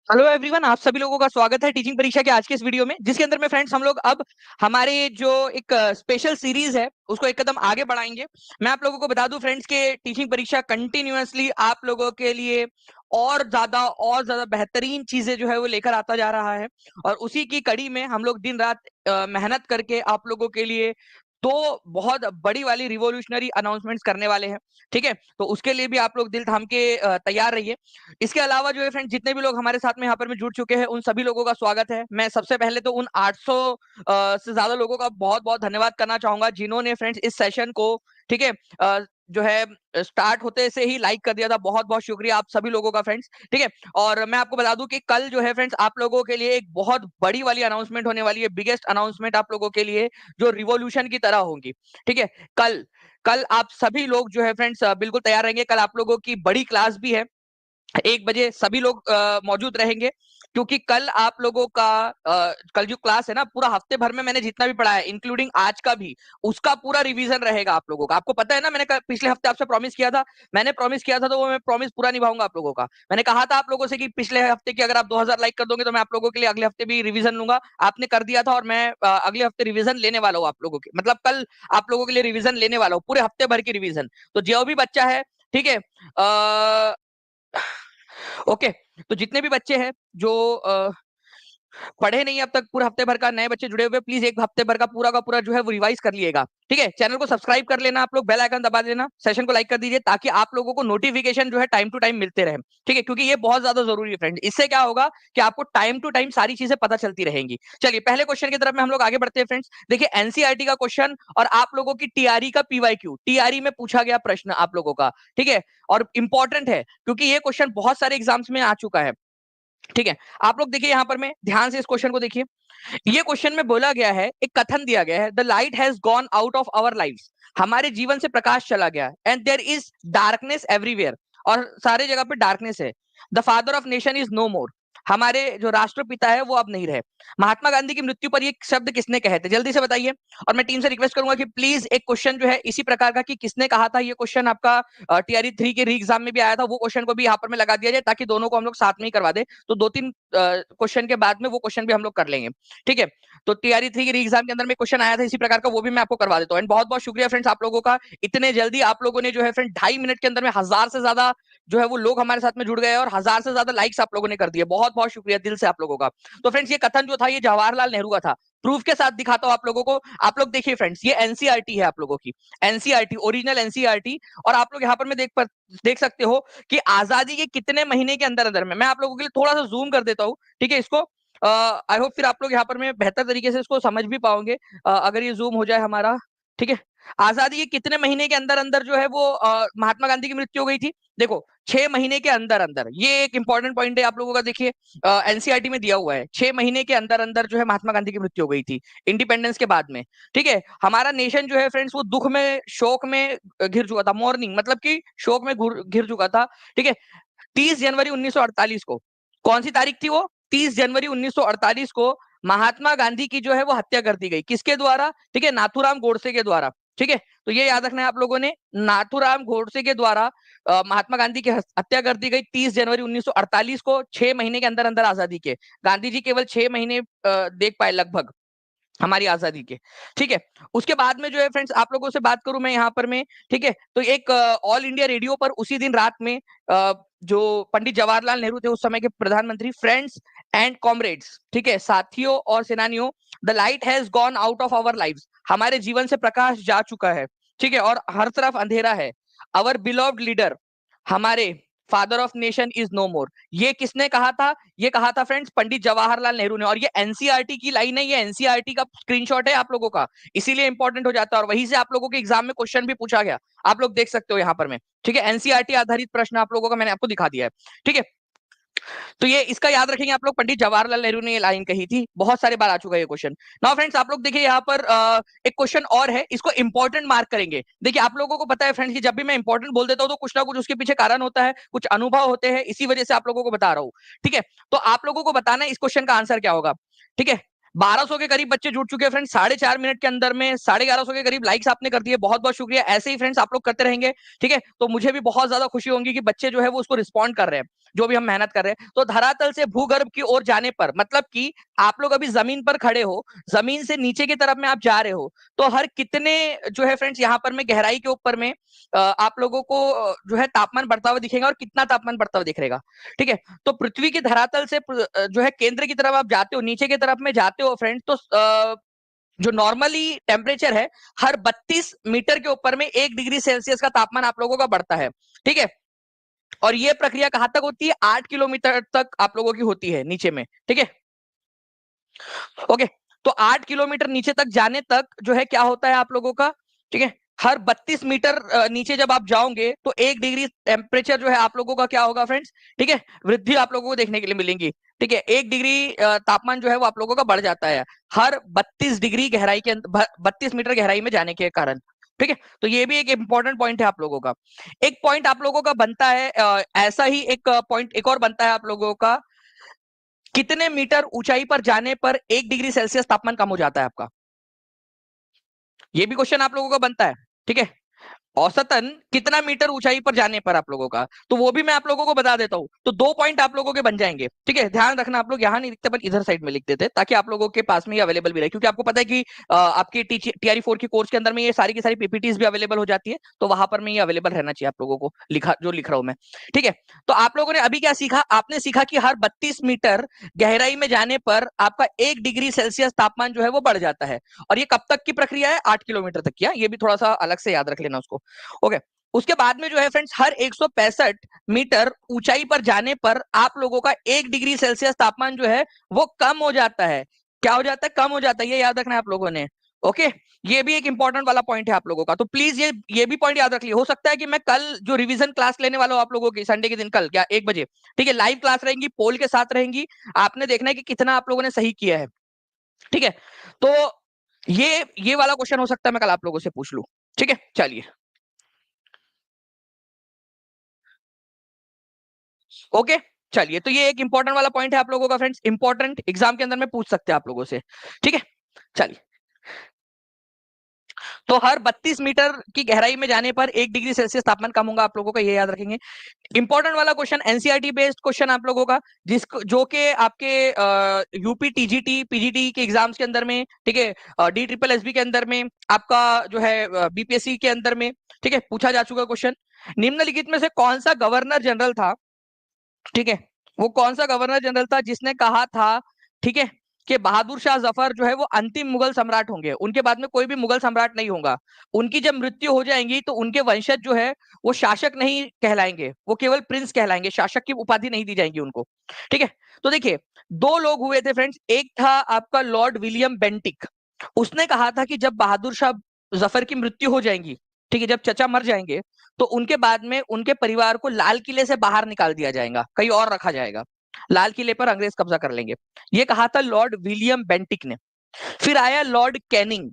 Hello everyone, आप सभी लोगों का स्वागत है टीचिंग परीक्षा के आज के इस वीडियो में, जिसके अंदर में फ्रेंड्स हम लोग अब हमारे जो एक स्पेशल सीरीज है उसको एक कदम आगे बढ़ाएंगे। मैं आप लोगों को बता दूं फ्रेंड्स के टीचिंग परीक्षा कंटिन्यूअसली आप लोगों के लिए और ज्यादा बेहतरीन चीजें जो है वो लेकर आता जा रहा है। और उसी की कड़ी में हम लोग दिन रात मेहनत करके आप लोगों के लिए दो बहुत बड़ी वाली रिवॉल्यूशनरी अनाउंसमेंट्स करने वाले हैं। ठीक है, तो उसके लिए भी आप लोग दिल थाम के तैयार रहिए। इसके अलावा जो है फ्रेंड, जितने भी लोग हमारे साथ में यहाँ पर में जुड़ चुके हैं उन सभी लोगों का स्वागत है। मैं सबसे पहले तो उन 800 से ज्यादा लोगों का बहुत बहुत धन्यवाद करना चाहूंगा जिन्होंने फ्रेंड्स इस सेशन को, ठीक है, जो है स्टार्ट होते से ही लाइक कर दिया था। बहुत बहुत शुक्रिया आप सभी लोगों का फ्रेंड्स। ठीक है, और मैं आपको बता दूं कि कल जो है फ्रेंड्स आप लोगों के लिए एक बहुत बड़ी वाली अनाउंसमेंट होने वाली है, बिगेस्ट अनाउंसमेंट आप लोगों के लिए, जो रिवॉल्यूशन की तरह होगी। ठीक है, कल कल आप सभी लोग जो है फ्रेंड्स बिल्कुल तैयार रहेंगे। कल आप लोगों की बड़ी क्लास भी है, 1 बजे सभी लोग मौजूद रहेंगे, क्योंकि कल आप लोगों का कल जो क्लास है ना, पूरा हफ्ते भर में मैंने जितना भी पढ़ा है इंक्लूडिंग आज का भी, उसका पूरा रिवीजन रहेगा आप लोगों का। आपको पता है ना, मैंने पिछले हफ्ते आपसे प्रॉमिस किया था। मैंने प्रॉमिस किया था तो वो मैं प्रॉमिस पूरा निभाऊंगा आप लोगों का। मैंने कहा था आप लोगों से कि पिछले हफ्ते की अगर आप 2000 लाइक कर दोगे तो मैं आप लोगों के लिए अगले हफ्ते भी रिवीजन लूंगा। आपने कर दिया था और मैं अगले हफ्ते रिवीजन लेने वाला हूँ आप लोगों के, मतलब कल आप लोगों के लिए रिवीजन लेने वाला हूँ, पूरे हफ्ते भर की रिवीजन। तो जो भी बच्चा है, ठीक है, ओके, तो जितने भी बच्चे हैं जो पढ़े नहीं अब तक पूरे हफ्ते भर का, नए बच्चे जुड़े हुए, प्लीज एक हफ्ते भर का पूरा जो है वो रिवाइज कर लिएगा। ठीक है, चैनल को सब्सक्राइब कर लेना आप लोग, बेल आइकन दबा देना, सेशन को लाइक कर दीजिए ताकि आप लोगों को नोटिफिकेशन जो है टाइम टू टाइम मिलते रहे। ठीक है, क्योंकि ये बहुत ज्यादा जरूरी है फ्रेंड। इससे क्या होगा कि आपको टाइम टू टाइम सारी चीजें पता चलती रहेंगी। चलिए पहले क्वेश्चन की तरफ में हम लोग आगे बढ़ते हैं फ्रेंड्स। देखिए एनसीईआरटी का क्वेश्चन और आप लोगों की टीआरई का पीवाईक्यू, टीआरई में पूछा गया प्रश्न आप लोगों का। ठीक है, और इंपॉर्टेंट है क्योंकि ये क्वेश्चन बहुत सारे एग्जाम्स में आ चुका है। ठीक है, आप लोग देखिए यहाँ पर में ध्यान से इस क्वेश्चन को देखिए। ये क्वेश्चन में बोला गया है, एक कथन दिया गया है, the light has gone out of our lives, हमारे जीवन से प्रकाश चला गया, and there is darkness everywhere, और सारे जगह पे डार्कनेस है। The father of nation is no more, हमारे जो राष्ट्रपिता है वो अब नहीं रहे। महात्मा गांधी की मृत्यु पर ये शब्द किसने कहे थे, जल्दी से बताइए। और मैं टीम से रिक्वेस्ट करूंगा कि प्लीज एक क्वेश्चन जो है इसी प्रकार का कि किसने कहा था, ये क्वेश्चन आपका टीआरई 3 के री एग्जाम में भी आया था, वो क्वेश्चन को भी यहाँ पर में लगा दिया जाए ताकि दोनों को हम लोग साथ में ही करवा दे। तो 2-3 क्वेश्चन के बाद में वो क्वेश्चन भी हम लोग कर लेंगे। ठीक है, तो टीआरई 3 के एग्जाम के अंदर में क्वेश्चन आया था इसी प्रकार का, वो भी मैं आपको करवा देता हूँ। एंड बहुत बहुत शुक्रिया फ्रेंड्स आप लोगों का, इतने जल्दी आप लोगों ने जो है फ्रेंड 2.5 मिनट के अंदर में 1000 से ज्यादा जो है वो लोग हमारे साथ में जुड़ गए और 1000 से ज्यादा लाइक्स आप लोगों ने कर दिए। बहुत बहुत शुक्रिया दिल से आप लोगों का। तो फ्रेंड्स ये कथन जो था ये जवाहरलाल नेहरू का था। प्रूफ के साथ दिखाता हूं आप लोगों को। आप लोग देखिए फ्रेंड्स, ये एनसीईआरटी है आप लोगों की, एनसीईआरटी ओरिजिनल एनसीईआरटी। और आप लोग यहाँ पर में देख सकते हो कि आजादी के कितने महीने के अंदर अंदर में, मैं आप लोगों के लिए थोड़ा सा जूम कर देता हूँ। ठीक है, इसको आई होप फिर आप लोग यहाँ पर में बेहतर तरीके से इसको समझ भी पाओगे अगर ये जूम हो जाए हमारा। ठीक है, आजादी के कितने महीने के अंदर अंदर जो है वो महात्मा गांधी की मृत्यु हो गई थी। देखो 6 महीने के अंदर अंदर, ये एक इंपॉर्टेंट पॉइंट है आप लोगों का। देखिए एनसीईआरटी में दिया हुआ है 6 महीने के अंदर अंदर जो है महात्मा गांधी की मृत्यु हो गई थी इंडिपेंडेंस के बाद में। ठीक है, हमारा नेशन जो है फ्रेंड्स वो दुख में शोक में घिर चुका था, मॉर्निंग मतलब कि शोक में घिर चुका था। ठीक है, 30 जनवरी 1948 को, कौन सी तारीख थी वो, 30 जनवरी 1948 को महात्मा गांधी की जो है वो हत्या कर दी गई, किसके द्वारा, ठीक है, नाथूराम गोडसे के द्वारा। ठीक है, तो ये याद रखना है आप लोगों ने, नाथूराम गोडसे के द्वारा महात्मा गांधी की हत्या कर दी गई 30 जनवरी 1948 को, 6 महीने के अंदर अंदर आजादी के। गांधी जी केवल 6 महीने देख पाए लगभग हमारी आजादी के। ठीक है, उसके बाद में जो है फ्रेंड्स आप लोगों से बात करूं मैं यहाँ पर में, ठीक है, तो एक ऑल इंडिया रेडियो पर उसी दिन रात में जो पंडित जवाहरलाल नेहरू थे उस समय के प्रधानमंत्री, फ्रेंड्स एंड कॉमरेड्स, ठीक है, साथियों और सेनानियों, the light has gone out of our lives, हमारे जीवन से प्रकाश जा चुका है। ठीक है, और हर तरफ अंधेरा है। अवर बिलोव्ड लीडर, हमारे father of nation is no more, ये किसने कहा था, ये कहा था फ्रेंड्स पंडित जवाहरलाल नेहरू ने। और ये एनसीईआरटी की लाइन है, ये एनसीईआरटी का स्क्रीनशॉट है आप लोगों का, इसीलिए इंपॉर्टेंट हो जाता है और वहीं से आप लोगों के एग्जाम में क्वेश्चन भी पूछा गया, आप लोग देख सकते हो यहाँ पर में। ठीक है, एनसीईआरटी आधारित प्रश्न आप लोगों का मैंने आपको दिखा दिया है। ठीक है, तो ये इसका याद रखेंगे आप लोग, पंडित जवाहरलाल नेहरू ने ये लाइन कही थी, बहुत सारे बार आ चुका है ये क्वेश्चन। नाउ फ्रेंड्स आप लोग देखिए यहाँ पर एक क्वेश्चन और है, इसको इंपॉर्टेंट मार्क करेंगे। देखिए आप लोगों को पता है फ्रेंड्स कि जब भी मैं इंपॉर्टेंट बोल देता हूँ तो कुछ ना कुछ उसके पीछे कारण होता है, कुछ अनुभव होते हैं, इसी वजह से आप लोगों को बता रहा हूँ। ठीक है, तो आप लोगों को बताना है इस क्वेश्चन का आंसर क्या होगा। ठीक है, 1200 के करीब बच्चे जुड़ चुके हैं फ्रेंड्स 4.5 मिनट के अंदर में। 1150 के करीब लाइक्स आपने कर दिए, बहुत बहुत शुक्रिया। ऐसे ही फ्रेंड्स आप लोग करते रहेंगे, ठीक है, तो मुझे भी बहुत ज्यादा खुशी होगी कि बच्चे जो है वो उसको रिस्पॉन्ड कर रहे हैं, जो भी हम मेहनत कर रहे हैं। तो धरातल से भूगर्भ की ओर जाने पर, मतलब कि आप लोग अभी जमीन पर खड़े हो, जमीन से नीचे की तरफ में आप जा रहे हो, तो हर कितने जो है फ्रेंड्स यहाँ पर में गहराई के ऊपर में आप लोगों को जो है तापमान बढ़ता हुआ दिखेगा, और कितना तापमान बढ़ता हुआ दिखेगा, ठीक है। तो पृथ्वी की धरातल से जो है केंद्र की तरफ आप जाते हो, नीचे की तरफ में जाते हो फ्रेंड्स, तो जो नॉर्मली टेम्परेचर है, हर 32 मीटर के ऊपर में 1 डिग्री सेल्सियस का तापमान आप लोगों का बढ़ता है, ठीक है। और ये प्रक्रिया कहां तक होती है? 8 किलोमीटर तक आप लोगों की होती है नीचे में, ठीक है। ओके, तो 8 किलोमीटर नीचे तक जाने तक जो है क्या होता है आप लोगों का, ठीक है, हर 32 मीटर नीचे जब आप जाओगे तो 1 डिग्री टेम्परेचर जो है आप लोगों का क्या होगा फ्रेंड्स, ठीक है, वृद्धि आप लोगों को देखने के लिए मिलेंगी, ठीक है। 1 डिग्री तापमान जो है वो आप लोगों का बढ़ जाता है हर 32 डिग्री गहराई के 32 मीटर गहराई में जाने के कारण, ठीक है। तो ये भी एक इंपॉर्टेंट पॉइंट है आप लोगों का। एक पॉइंट आप लोगों का बनता है, ऐसा ही एक पॉइंट एक और बनता है आप लोगों का, कितने मीटर ऊंचाई पर जाने पर 1 डिग्री सेल्सियस तापमान कम हो जाता है आपका? ये भी क्वेश्चन आप लोगों का बनता है, ठीक है। औसतन कितना मीटर ऊंचाई पर जाने पर आप लोगों का, तो वो भी मैं आप लोगों को बता देता हूं। तो 2 पॉइंट आप लोगों के बन जाएंगे, ठीक है। ध्यान रखना, आप लोग यहां नहीं लिखते, बट इधर साइड में लिख देते, ताकि आप लोगों के पास में ये अवेलेबल भी रहे, क्योंकि आपको पता है कि आपकी TRE 4 की कोर्स के अंदर में ये सारी की सारी PPTs भी अवेलेबल हो जाती है, तो वहां पर में ये अवेलेबल रहना चाहिए आप लोगों को, लिखा जो लिख रहा हूं मैं, ठीक है। तो आप लोगों ने अभी क्या सीखा? आपने सीखा कि हर 32 मीटर गहराई में जाने पर आपका 1 डिग्री सेल्सियस तापमान जो है वो बढ़ जाता है। और ये कब तक की प्रक्रिया है? 8 किलोमीटर तक की। ये भी थोड़ा सा अलग से याद रख लेना उसको, ओके। उसके बाद में जो है फ्रेंड्स, हर 165 मीटर ऊंचाई पर जाने पर आप लोगों का 1 डिग्री सेल्सियस तापमान जो है वो कम हो जाता है। क्या हो जाता है? कम हो जाता है। ये याद रखना है आप लोगों ने, ओके। ये भी एक इंपॉर्टेंट वाला पॉइंट है आप लोगों का, तो प्लीज ये भी पॉइंट याद रख लिया। हो सकता है कि मैं कल जो रिवीजन क्लास लेने वाला हूं आप लोगों की, संडे के दिन, कल क्या 1 बजे, ठीक है, लाइव क्लास रहेंगी, पोल के साथ रहेंगी। आपने देखना है कि कितना आप लोगों ने सही किया है, ठीक है। तो ये वाला क्वेश्चन हो सकता है मैं कल आप लोगों से पूछ लूं, ठीक है। चलिए, ओके, चलिए, तो ये एक इंपॉर्टेंट वाला पॉइंट है आप लोगों का फ्रेंड्स, इंपॉर्टेंट, एग्जाम के अंदर में पूछ सकते हैं आप लोगों से, ठीक है। चलिए, तो हर 32 मीटर की गहराई में जाने पर 1 डिग्री सेल्सियस तापमान कम होगा, आप लोगों का ये याद रखेंगे। इंपॉर्टेंट वाला क्वेश्चन, एनसीईआरटी बेस्ड क्वेश्चन आप लोगों का, जिसको जो कि आपके यूपी टीजीटी पीजीटी के एग्जाम्स के अंदर में, ठीक है, DSSB के अंदर में, आपका जो है बीपीएससी के अंदर में, ठीक है, पूछा जा चुका क्वेश्चन। निम्नलिखित में से कौन सा गवर्नर जनरल था, ठीक है, वो कौन सा गवर्नर जनरल था जिसने कहा था, ठीक है, कि बहादुर शाह जफर जो है वो अंतिम मुगल सम्राट होंगे, उनके बाद में कोई भी मुगल सम्राट नहीं होगा, उनकी जब मृत्यु हो जाएगी तो उनके वंशज जो है वो शासक नहीं कहलाएंगे, वो केवल प्रिंस कहलाएंगे, शासक की उपाधि नहीं दी जाएगी उनको, ठीक है। तो देखिए, दो लोग हुए थे फ्रेंड्स, एक था आपका लॉर्ड विलियम बेंटिक, उसने कहा था कि जब बहादुर शाह जफर की मृत्यु हो जाएगी, ठीक है, जब चचा मर जाएंगे, तो उनके बाद में उनके परिवार को लाल किले से बाहर निकाल दिया जाएगा, कहीं और रखा जाएगा, लाल किले पर अंग्रेज कब्जा कर लेंगे। ये कहा था लॉर्ड विलियम बेंटिक ने। फिर आया लॉर्ड कैनिंग,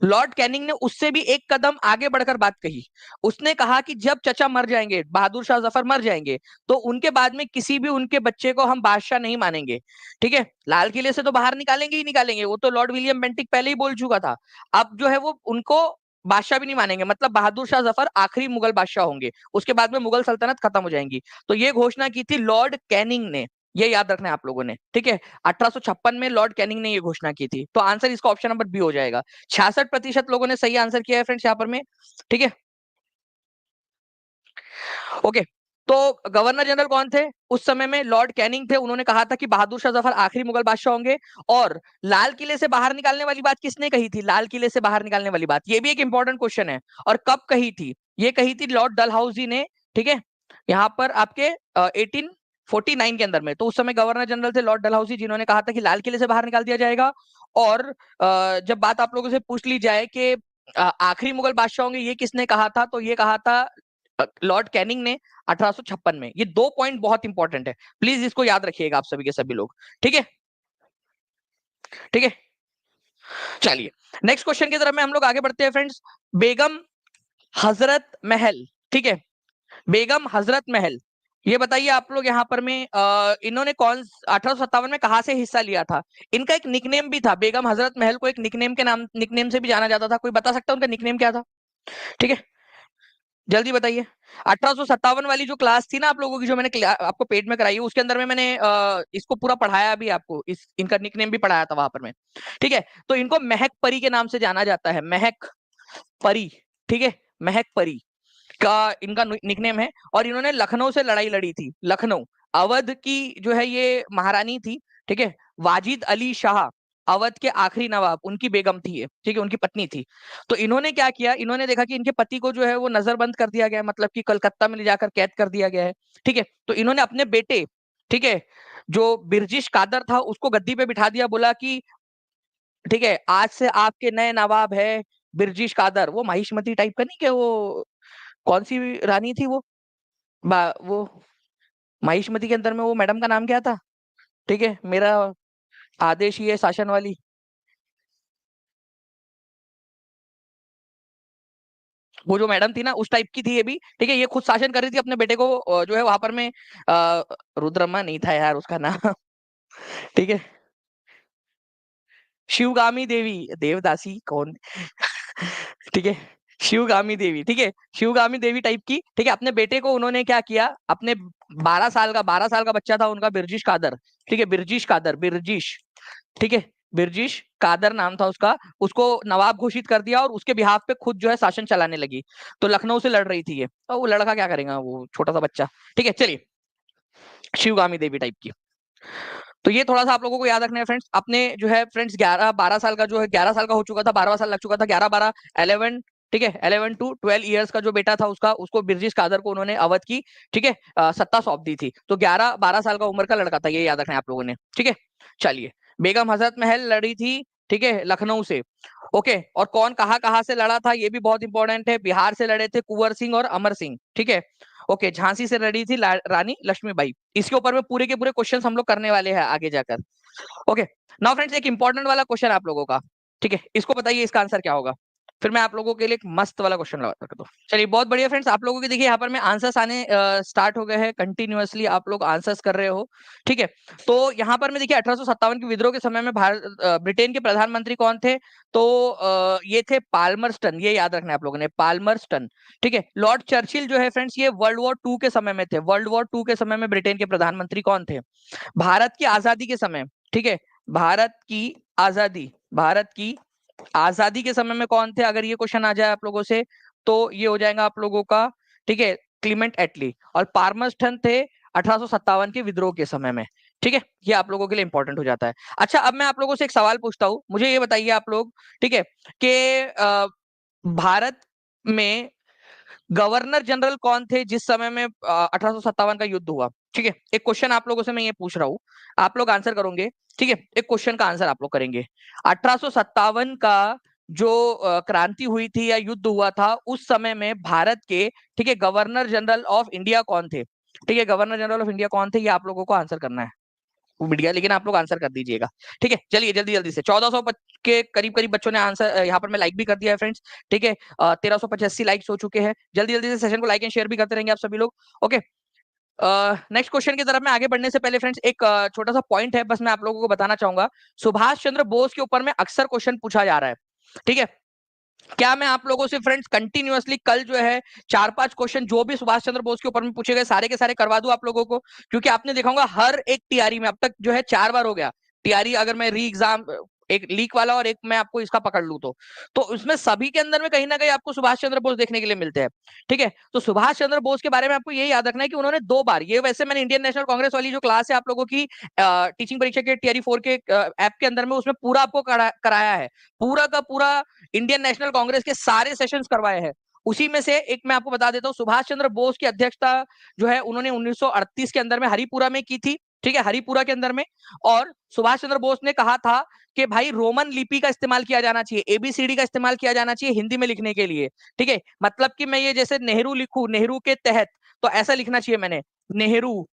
लॉर्ड कैनिंग ने उससे भी एक कदम आगे बढ़कर बात कही। उसने कहा कि जब चचा मर जाएंगे, बहादुर शाह जफर मर जाएंगे, तो उनके बाद में किसी भी उनके बच्चे को हम बादशाह नहीं मानेंगे, ठीक है, लाल किले से तो बाहर निकालेंगे ही निकालेंगे, वो तो लॉर्ड विलियम बेंटिक पहले ही बोल चुका था। अब जो है वो उनको बादशाह भी नहीं मानेंगे, मतलब बहादुर शाह जफर आखिरी मुगल बादशाह होंगे, उसके बाद में मुगल सल्तनत खत्म हो जाएंगी। तो ये घोषणा की थी लॉर्ड कैनिंग ने, ये याद रखना है आप लोगों ने, ठीक है। 1856 में लॉर्ड कैनिंग ने ये घोषणा की थी। तो आंसर इसका ऑप्शन नंबर बी हो जाएगा। 66% लोगों ने सही आंसर किया है फ्रेंड्स यहाँ पर में, ठीक है, ओके। तो गवर्नर जनरल कौन थे उस समय में? लॉर्ड कैनिंग थे। उन्होंने कहा था कि बहादुर शाह जफर आखिरी मुगल बादशाह होंगे। और लाल किले से बाहर निकालने वाली बात किसने कही थी? लाल किले से बाहर निकालने वाली बात, ये भी एक इंपॉर्टेंट क्वेश्चन है। और कब कही थी? ये कही थी लॉर्ड डलहौजी ने, ठीक है, यहाँ पर आपके 1849 के अंदर में। तो उस समय गवर्नर जनरल थे लॉर्ड डलहौजी, जिन्होंने कहा था कि लाल किले से बाहर निकाल दिया जाएगा। और जब बात आप लोगों से पूछ ली जाए कि आखिरी मुगल बादशाह होंगे, ये किसने कहा था, तो ये कहा था लॉर्ड कैनिंग ने 1856 में। ये 2 पॉइंट बहुत इंपॉर्टेंट है, प्लीज इसको याद रखिएगा आप सभी के सभी लोग, ठीक है, ठीक है। चलिए, नेक्स्ट क्वेश्चन की तरफ में हम लोग आगे बढ़ते हैं फ्रेंड्स। बेगम हजरत महल, ठीक है, बेगम हजरत महल ये बताइए आप लोग यहाँ पर में इन्होंने कौन 1857 में कहाँ से हिस्सा लिया था? इनका एक निकनेम भी था, बेगम हजरत महल को एक निकनेम के नाम, निकनेम से भी जाना जाता था। कोई बता सकता है उनका निकनेम क्या था? ठीक है, जल्दी बताइए। 1857 वाली जो क्लास थी ना आप लोगों की, जो मैंने आपको पेड में कराई है, उसके अंदर में मैंने इसको पूरा पढ़ाया भी आपको, इस इनका निकनेम भी पढ़ाया था वहां पर में। ठीक है, तो इनको महक परी के नाम से जाना जाता है, महक परी। ठीक है, महक परी का इनका निकनेम है। और इन्होंने लखनऊ से लड़ाई लड़ी थी, लखनऊ। अवध की जो है ये महारानी थी, ठीक है, वाजिद अली शाह, अवध के आखिरी नवाब, उनकी बेगम थी ये, ठीक है, उनकी पत्नी थी। तो इन्होंने क्या किया, इन्होंने देखा कि इनके पति को जो है वो नजरबंद कर दिया गया है, मतलब कि कलकत्ता में ले जाकर कैद कर दिया गया है। ठीक है, तो इन्होंने अपने बेटे, ठीक है, जो बिरजिश कादर था, उसको गद्दी पे बिठा दिया, बोला कि ठीक है, आज से आपके नए नवाब है बिरजिश कादर। वो महिष्मती टाइप का नहीं, क्या वो कौन सी रानी थी वो, वो महिष्मती के अंदर में वो मैडम का नाम क्या था? ठीक है, मेरा आदेश ही है शासन वाली, वो जो मैडम थी ना, उस टाइप की थी ये भी। ठीक है, ये खुद शासन कर रही थी अपने बेटे को, जो है वहां पर में रुद्रमा नहीं था यार उसका नाम। ठीक है, शिवगामी देवी, देवदासी कौन? ठीक है, शिवगामी देवी, ठीक है, शिवगामी देवी टाइप की। ठीक है, अपने बेटे को उन्होंने क्या किया, अपने 12 साल का बच्चा था उनका, बिरजिश कादर। ठीक है, बिरजिश कादर, बिरजिश, ठीक है, बिरजिश कादर नाम था उसका, उसको नवाब घोषित कर दिया और उसके बिहाफ पे खुद जो है शासन चलाने लगी। तो लखनऊ से लड़ रही थी ये, और वो लड़का क्या करेगा, वो छोटा सा बच्चा। ठीक है, चलिए, शिवगामी देवी टाइप की। तो ये थोड़ा सा आप लोगों को याद रखना है फ्रेंड्स। अपने जो है फ्रेंड्स 11-12 साल का, जो है 11 साल का हो चुका था, 12वां साल लग चुका था, 11-12-11, ठीक है, 11 to 12 ईयर्स का जो बेटा था उसका, उसको बिरजिश कादर को उन्होंने अवध की, ठीक है, सत्ता सौंप दी थी। तो 11-12 साल का उम्र का लड़का था ये, याद रखना है आप लोगों ने। ठीक है, चलिए, बेगम हजरत महल लड़ी थी, ठीक है, लखनऊ से। ओके, और कौन कहाँ से लड़ा था ये भी बहुत इंपॉर्टेंट है। बिहार से लड़े थे कुंवर सिंह और अमर सिंह, ठीक है। ओके, झांसी से लड़ी थी रानी लक्ष्मीबाई। इसके ऊपर में पूरे के पूरे क्वेश्चन हम लोग करने वाले हैं आगे जाकर। ओके, नाउ फ्रेंड्स, एक इंपॉर्टेंट वाला क्वेश्चन आप लोगों का, ठीक है, इसको बताइए इसका आंसर क्या होगा। फिर मैं आप लोगों के लिए एक मस्त वाला क्वेश्चन लगा दूं। चलिए, बहुत बढ़िया फ्रेंड्स, आप लोगों के देखिए यहाँ पर में आंसर्स आने स्टार्ट हो गए हैं, कंटिन्यूअसली आप लोग आंसर्स कर रहे हो। ठीक है, तो यहाँ पर में देखिए 1857 के विद्रोह के समय में ब्रिटेन के प्रधानमंत्री कौन थे? तो ये थे पाल्मरस्टन, ये याद रखना है आप लोगों ने, पाल्मरस्टन। ठीक है, लॉर्ड चर्चिल जो है फ्रेंड्स, ये वर्ल्ड वॉर 2 के समय में थे। वर्ल्ड वॉर 2 के समय में ब्रिटेन के प्रधानमंत्री कौन थे? भारत की आजादी के समय, ठीक है, भारत की आजादी के समय में कौन थे, अगर ये क्वेश्चन आ जाए आप लोगों से, तो ये हो जाएगा आप लोगों का, ठीक है, क्लीमेंट एटली। और पार्मरस्टन थे 1857 के विद्रोह के समय में। ठीक है, ये आप लोगों के लिए इंपॉर्टेंट हो जाता है। अच्छा, अब मैं आप लोगों से एक सवाल पूछता हूँ, मुझे ये बताइए आप लोग, ठीक है, कि भारत में गवर्नर जनरल कौन थे जिस समय में 1857 का युद्ध हुआ? ठीक है, एक क्वेश्चन आप लोगों से मैं ये पूछ रहा हूँ, आप लोग आंसर करोगे। ठीक है, एक क्वेश्चन का आंसर आप लोग करेंगे। 1857 का जो क्रांति हुई थी या युद्ध हुआ था, उस समय में भारत के, ठीक है, गवर्नर जनरल ऑफ इंडिया कौन थे? ठीक है, गवर्नर जनरल ऑफ इंडिया कौन थे, ये आप लोगों को आंसर करना है। वो मिट गया, लेकिन आप लोग आंसर कर दीजिएगा। ठीक है, चलिए जल्दी जल्दी से, 1400 के करीब करीब बच्चों ने आंसर यहाँ पर मैं लाइक भी कर दिया है फ्रेंड्स। ठीक है, 1385 लाइक्स हो चुके हैं। जल्दी जल्दी से सेशन को लाइक एंड शेयर भी करते रहेंगे आप सभी लोग। ओके, नेक्स्ट क्वेश्चन की तरफ मैं आगे बढ़ने से पहले फ्रेंड्स, एक छोटा सा पॉइंट है, बस मैं आप लोगों को बताना चाहूंगा। सुभाष चंद्र बोस के ऊपर में अक्सर क्वेश्चन पूछा जा रहा है। ठीक है, क्या मैं आप लोगों से फ्रेंड्स कंटिन्यूअसली कल जो है 4-5 क्वेश्चन जो भी सुभाष चंद्र बोस के ऊपर में पूछे गए, सारे के सारे करवा दूं आप लोगों को? क्योंकि आपने देखा होगा हर एक टीआरई में अब तक जो है 4 बार हो गया टीआरई, अगर मैं री एग्जाम, एक लीक वाला और एक मैं आपको इसका पकड़ लूं, तो उसमें सभी के अंदर में कहीं ना कहीं आपको सुभाष चंद्र बोस देखने के लिए मिलते हैं। ठीक है, तो सुभाष चंद्र बोस के बारे में आपको ये याद रखना है कि उन्होंने 2 बार, ये वैसे मैंने इंडियन नेशनल कांग्रेस वाली जो क्लास है आप लोगों की टीचिंग परीक्षा के टीआरई 4 के ऐप के अंदर में, उसमें पूरा आपको कराया है, पूरा का पूरा इंडियन नेशनल कांग्रेस के सारे सेशंस करवाए हैं। उसी में से एक मैं आपको बता देता हूँ, सुभाष चंद्र बोस की अध्यक्षता जो है उन्होंने 1938 के अंदर में हरिपुरा में की थी। ठीक है, हरिपुरा के अंदर में। और सुभाष चंद्र बोस ने कहा था कि भाई रोमन लिपि का इस्तेमाल किया जाना चाहिए, एबीसीडी का इस्तेमाल किया जाना चाहिए हिंदी में लिखने के लिए। ठीक है, मतलब कि मैं ये जैसे नेहरू लिखूं, नेहरू के तहत, तो ऐसा लिखना चाहिए मैंने, नेहरू,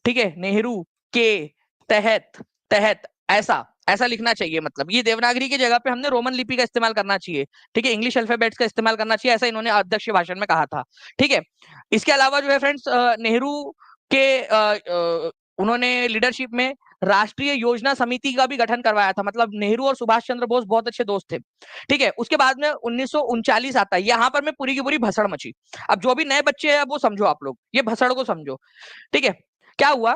ठीक है, नेहरू के तहत, तहत, ऐसा ऐसा लिखना चाहिए। मतलब ये देवनागरी की जगह पे हमने रोमन लिपि का इस्तेमाल करना चाहिए। ठीक है, इंग्लिश अल्फाबेट्स का इस्तेमाल करना चाहिए, ऐसा इन्होंने अध्यक्ष भाषण में कहा था। ठीक है, इसके अलावा जो है फ्रेंड्स, नेहरू उन्होंने लीडरशिप में राष्ट्रीय योजना समिति का भी गठन करवाया था। मतलब नेहरू और सुभाष चंद्र बोस बहुत अच्छे दोस्त थे, ठीक है। उसके बाद में 1939 आता है, यहाँ पर में पूरी की पूरी भसड़ मची। अब जो भी नए बच्चे हैं वो समझो, आप लोग ये भसड़ को समझो, ठीक है। क्या हुआ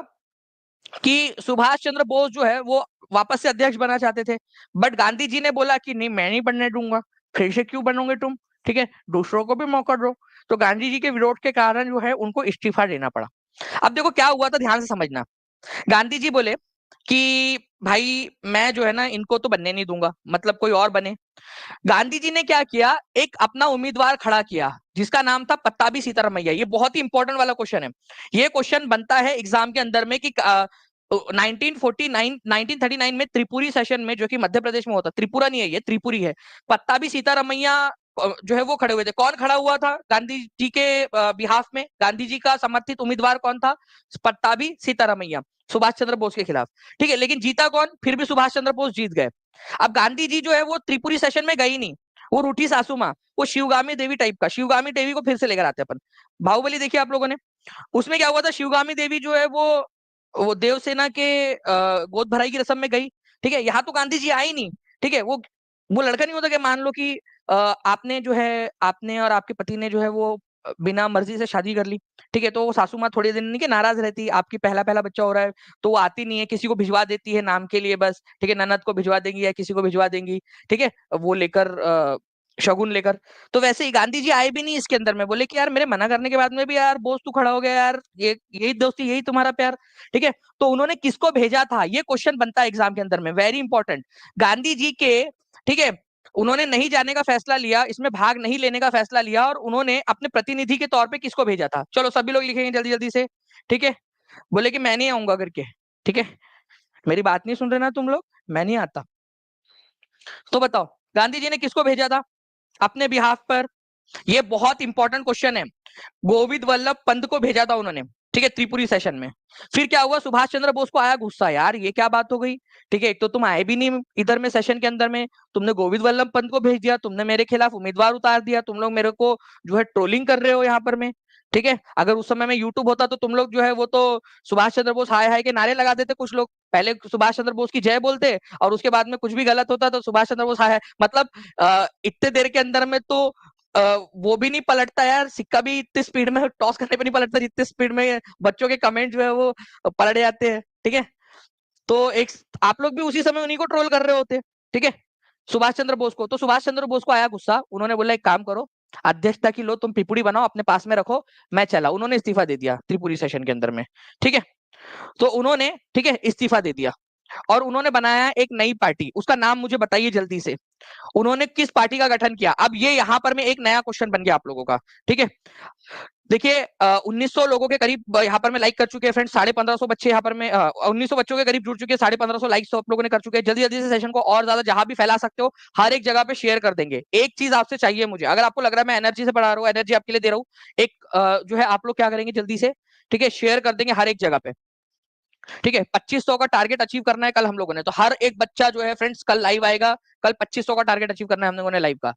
कि सुभाष चंद्र बोस जो है वो वापस से अध्यक्ष बनना चाहते थे, बट गांधी जी ने बोला कि नहीं, मैं नहीं बनने दूंगा, फिर से क्यों बनोगे तुम, ठीक है, दूसरों को भी मौका दो। तो गांधी जी के विरोध के कारण जो है उनको इस्तीफा देना पड़ा। अब देखो क्या हुआ था, ध्यान से समझना। गांधी जी बोले कि भाई मैं जो है ना इनको तो बनने नहीं दूंगा, मतलब कोई और बने। गांधी जी ने क्या किया, एक अपना उम्मीदवार खड़ा किया जिसका नाम था पट्टाभी सीतारामैया। ये बहुत ही इंपॉर्टेंट वाला क्वेश्चन है। ये क्वेश्चन बनता है एग्जाम के अंदर में कि 1939 में त्रिपुरी सेशन में, जो कि मध्य प्रदेश में होता, त्रिपुरा नहीं है ये, त्रिपुरी है। पट्टाभी सीतारामैया जो है वो खड़े हुए थे। कौन खड़ा हुआ था गांधी जी के बिहाफ में? गांधी जी का समर्थित उम्मीदवार कौन था? पट्टाभी सीतारामैया, सुभाष चंद्र बोस के खिलाफ, ठीक है। लेकिन जीता कौन? फिर भी सुभाष चंद्र बोस जीत गए। अब गांधी जी जो है वो त्रिपुरी सेशन में गई नहीं, वो रूठी सासू माँ, वो शिवगामी देवी टाइप का। शिवगामी देवी को फिर से लेकर आते हैं अपन। बाहुबली देखिए आप लोगों ने, उसमें क्या हुआ था, शिवगामी देवी जो है वो देवसेना के गोद भराई की रस्म में गई, ठीक है। यहाँ तो गांधी जी आई नहीं, ठीक है। वो लड़का नहीं होता कि मान लो कि आपने जो है, आपने और आपके पति ने जो है वो बिना मर्जी से शादी कर ली, ठीक है। तो वो सासू माँ थोड़े दिन नहीं के नाराज रहती, आपकी पहला पहला बच्चा हो रहा है, तो वो आती नहीं है, किसी को भिजवा देती है नाम के लिए बस, ठीक है। ननद को भिजवा देंगी या किसी को भिजवा देंगी, ठीक है, वो लेकर शगुन लेकर। तो वैसे ही गांधी जी आए भी नहीं इसके अंदर में, बोले कि यार मेरे मना करने के बाद में भी यार बोस तू खड़ा हो गया यार, ये यही दोस्ती, यही तुम्हारा प्यार, ठीक है। तो उन्होंने किसको भेजा था, ये क्वेश्चन बनता है एग्जाम के अंदर में, वेरी इंपॉर्टेंट। गांधी जी के, ठीक है, उन्होंने नहीं जाने का फैसला लिया, इसमें भाग नहीं लेने का फैसला लिया, और उन्होंने अपने प्रतिनिधि के तौर पे किसको भेजा था? चलो सभी लोग लिखेंगे जल्दी जल्दी से, ठीक है। बोले कि मैं नहीं आऊंगा करके, ठीक है। मेरी बात नहीं सुन रहे ना तुम लोग, मैं नहीं आता। तो बताओ गांधी जी ने किसको भेजा था अपने बिहाफ पर? ये बहुत इंपॉर्टेंट क्वेश्चन है। गोविंद वल्लभ पंत को भेजा था उन्होंने, ठीक है, त्रिपुरी सेशन में। फिर क्या हुआ, सुभाष चंद्र बोस को आया गुस्सा, यार ये क्या बात हो गई, ठीक है। एक तो तुम आए भी नहीं इधर में सेशन के अंदर में, तुमने गोविंद वल्लभ पंत को भेज दिया, तुमने मेरे खिलाफ उम्मीदवार उतार दिया, तुम लोग मेरे को जो है ट्रोलिंग कर रहे हो यहाँ पर में, ठीक है। अगर उस समय में यूट्यूब होता तो तुम लोग जो है वो तो सुभाष चंद्र बोस हाय हाय के नारे लगा देते। कुछ लोग पहले सुभाष चंद्र बोस की जय बोलते, और उसके बाद में कुछ भी गलत होता तो सुभाष चंद्र बोस हाय हाय, मतलब इतने देर के अंदर में तो वो भी नहीं पलटता यार, सिक्का भी इतनी स्पीड में टॉस करने पे नहीं पलटता जितनी स्पीड में बच्चों के कमेंट जो है वो पलट जाते हैं, ठीक है। तो एक आप लोग भी उसी समय उन्हीं को ट्रोल कर रहे होते, ठीक है, सुभाष चंद्र बोस को। तो सुभाष चंद्र बोस को आया गुस्सा, उन्होंने बोला एक काम करो, अध्यक्षता की लो तुम पिपुड़ी बनाओ अपने पास में रखो, मैं चला। उन्होंने इस्तीफा दे दिया त्रिपुरी सेशन के अंदर में, ठीक है। तो उन्होंने, ठीक है, इस्तीफा दे दिया, और उन्होंने बनाया एक नई पार्टी। उसका नाम मुझे बताइए जल्दी से, उन्होंने किस पार्टी का गठन किया? अब ये यहाँ पर में एक नया क्वेश्चन बन गया आप लोगों का, ठीक है। देखिए 1900 लोगों के करीब यहाँ पर में लाइक कर चुके हैं फ्रेंड्स, 1550 बच्चे यहाँ पर में 1900 बच्चों के करीब जुड़ चुके हैं, 1550 लाइक्स तो आप लोगों ने कर चुके हैं। जल्दी जल्दी से सेशन को और ज्यादा जहां भी फैला सकते हो, हर एक जगह पे शेयर कर देंगे। एक चीज आपसे चाहिए मुझे, अगर आपको लग रहा है मैं एनर्जी से पढ़ा रहा हूँ, एनर्जी आपके लिए दे रहा हूँ, एक जो है आप लोग क्या करेंगे जल्दी से, ठीक है, शेयर कर देंगे हर एक जगह पे, ठीक है। 2500 का टारगेट अचीव करना है कल हम लोगों ने, तो हर एक बच्चा जो है फ्रेंड्स कल लाइव आएगा, कल 2500 का टारगेट अचीव करना है हम लोगों ने लाइव का।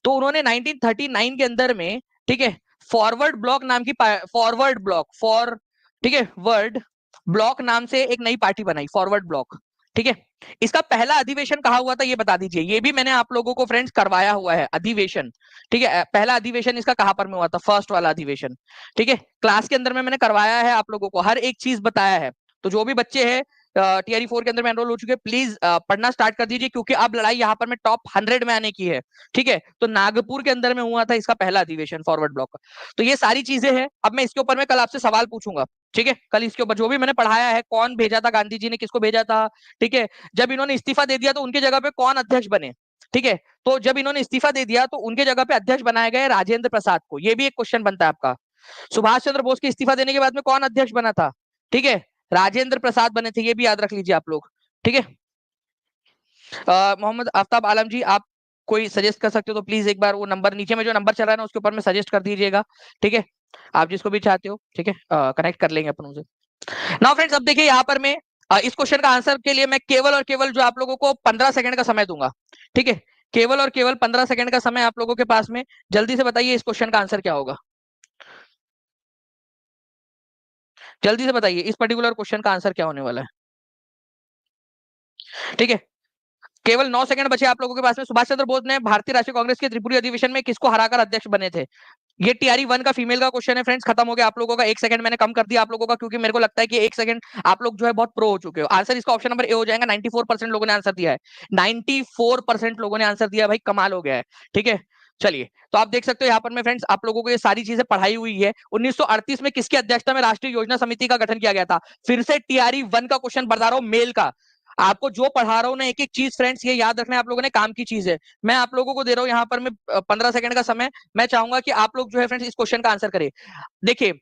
तो उन्होंने 1939 के अंदर में, ठीक है, फॉरवर्ड ब्लॉक नाम की, फॉरवर्ड ब्लॉक, ठीक है, वर्ड ब्लॉक नाम से एक नई पार्टी बनाई, फॉरवर्ड ब्लॉक, ठीक है। इसका पहला अधिवेशन कहा हुआ था ये बता दीजिए, ये भी मैंने आप लोगों को फ्रेंड्स करवाया हुआ है अधिवेशन, ठीक है। पहला अधिवेशन इसका कहां पर में हुआ था? फर्स्ट वाला अधिवेशन, ठीक है, क्लास के अंदर में मैंने करवाया है, आप लोगों को हर एक चीज बताया है। तो जो भी बच्चे हैं टीआरई 4 के अंदर में एनरोल हो चुके हैं, प्लीज पढ़ना स्टार्ट कर दीजिए, क्योंकि अब लड़ाई यहाँ पर में टॉप 100 में आने की है, ठीक है। तो नागपुर के अंदर में हुआ था इसका पहला अधिवेशन फॉरवर्ड ब्लॉक का। तो ये सारी चीजें हैं। अब मैं इसके ऊपर में कल आपसे सवाल पूछूंगा, ठीक है। कल इसके ऊपर जो भी मैंने पढ़ाया है, कौन भेजा था गांधी जी ने, किसको भेजा था, ठीक है। जब इन्होंने इस्तीफा दे दिया तो उनके जगह पे कौन अध्यक्ष बने, ठीक है। तो जब इन्होंने इस्तीफा दे दिया तो उनके जगह पे अध्यक्ष बनाए गए राजेंद्र प्रसाद को। ये भी एक क्वेश्चन बनता है आपका। सुभाष चंद्र बोस के इस्तीफा देने के बाद में कौन अध्यक्ष बना था? ठीक है, राजेंद्र प्रसाद बने थे, ये भी याद रख लीजिए आप लोग, ठीक है। मोहम्मद आफ्ताब आलम जी, आप कोई सजेस्ट कर सकते हो तो प्लीज एक बार वो नंबर नीचे में जो नंबर चल रहा है ना उसके ऊपर में सजेस्ट कर दीजिएगा, ठीक है। आप जिसको भी चाहते हो, ठीक है, कनेक्ट कर लेंगे अपन उनसे। नाउ फ्रेंड्स अब देखिए यहाँ पर मैं इस क्वेश्चन का आंसर के लिए मैं केवल और केवल जो आप लोगों को 15 सेकंड का समय दूंगा, ठीक है। केवल और केवल 15 सेकंड का समय आप लोगों के पास में, जल्दी से बताइए इस क्वेश्चन का आंसर क्या होगा। जल्दी से बताइए इस पर्टिकुलर क्वेश्चन का आंसर क्या होने वाला है। ठीक है, केवल 9 सेकंड बचे आप लोगों के पास में। सुभाष चंद्र बोस ने भारतीय राष्ट्रीय कांग्रेस के त्रिपुरी अधिवेशन में किसको हराकर अध्यक्ष बने थे? ये टीआरई 1 का फीमेल का क्वेश्चन है फ्रेंड्स। खत्म हो गया आप लोगों का। 1 सेकंड मैंने कम कर दिया आप लोगों का, क्योंकि मेरे को लगता है कि 1 सेकंड आप लोग जो है बहुत प्रो हो चुके हो। आंसर इसका ऑप्शन नंबर ए हो जाएगा। 94% लोगों ने आंसर दिया है। 94% लोगों ने आंसर दिया भाई, कमाल हो गया है। ठीक है, चलिए तो आप देख सकते हो यहाँ पर में फ्रेंड्स, आप लोगों को ये सारी चीजें पढ़ाई हुई है। 1938 में किसकी अध्यक्षता में राष्ट्रीय योजना समिति का गठन किया गया था? फिर से टीआरई 1 का क्वेश्चन बता रहा हूँ, मेल का। आपको जो पढ़ा रहा हूँ ना, एक एक चीज फ्रेंड्स ये याद रखना है आप लोगों ने, काम की चीज है। मैं आप लोगों को दे रहा हूँ यहाँ पर मैं 15 सेकंड का समय। मैं चाहूंगा कि आप लोग जो है फ्रेंड्स इस क्वेश्चन का आंसर करें। देखिए,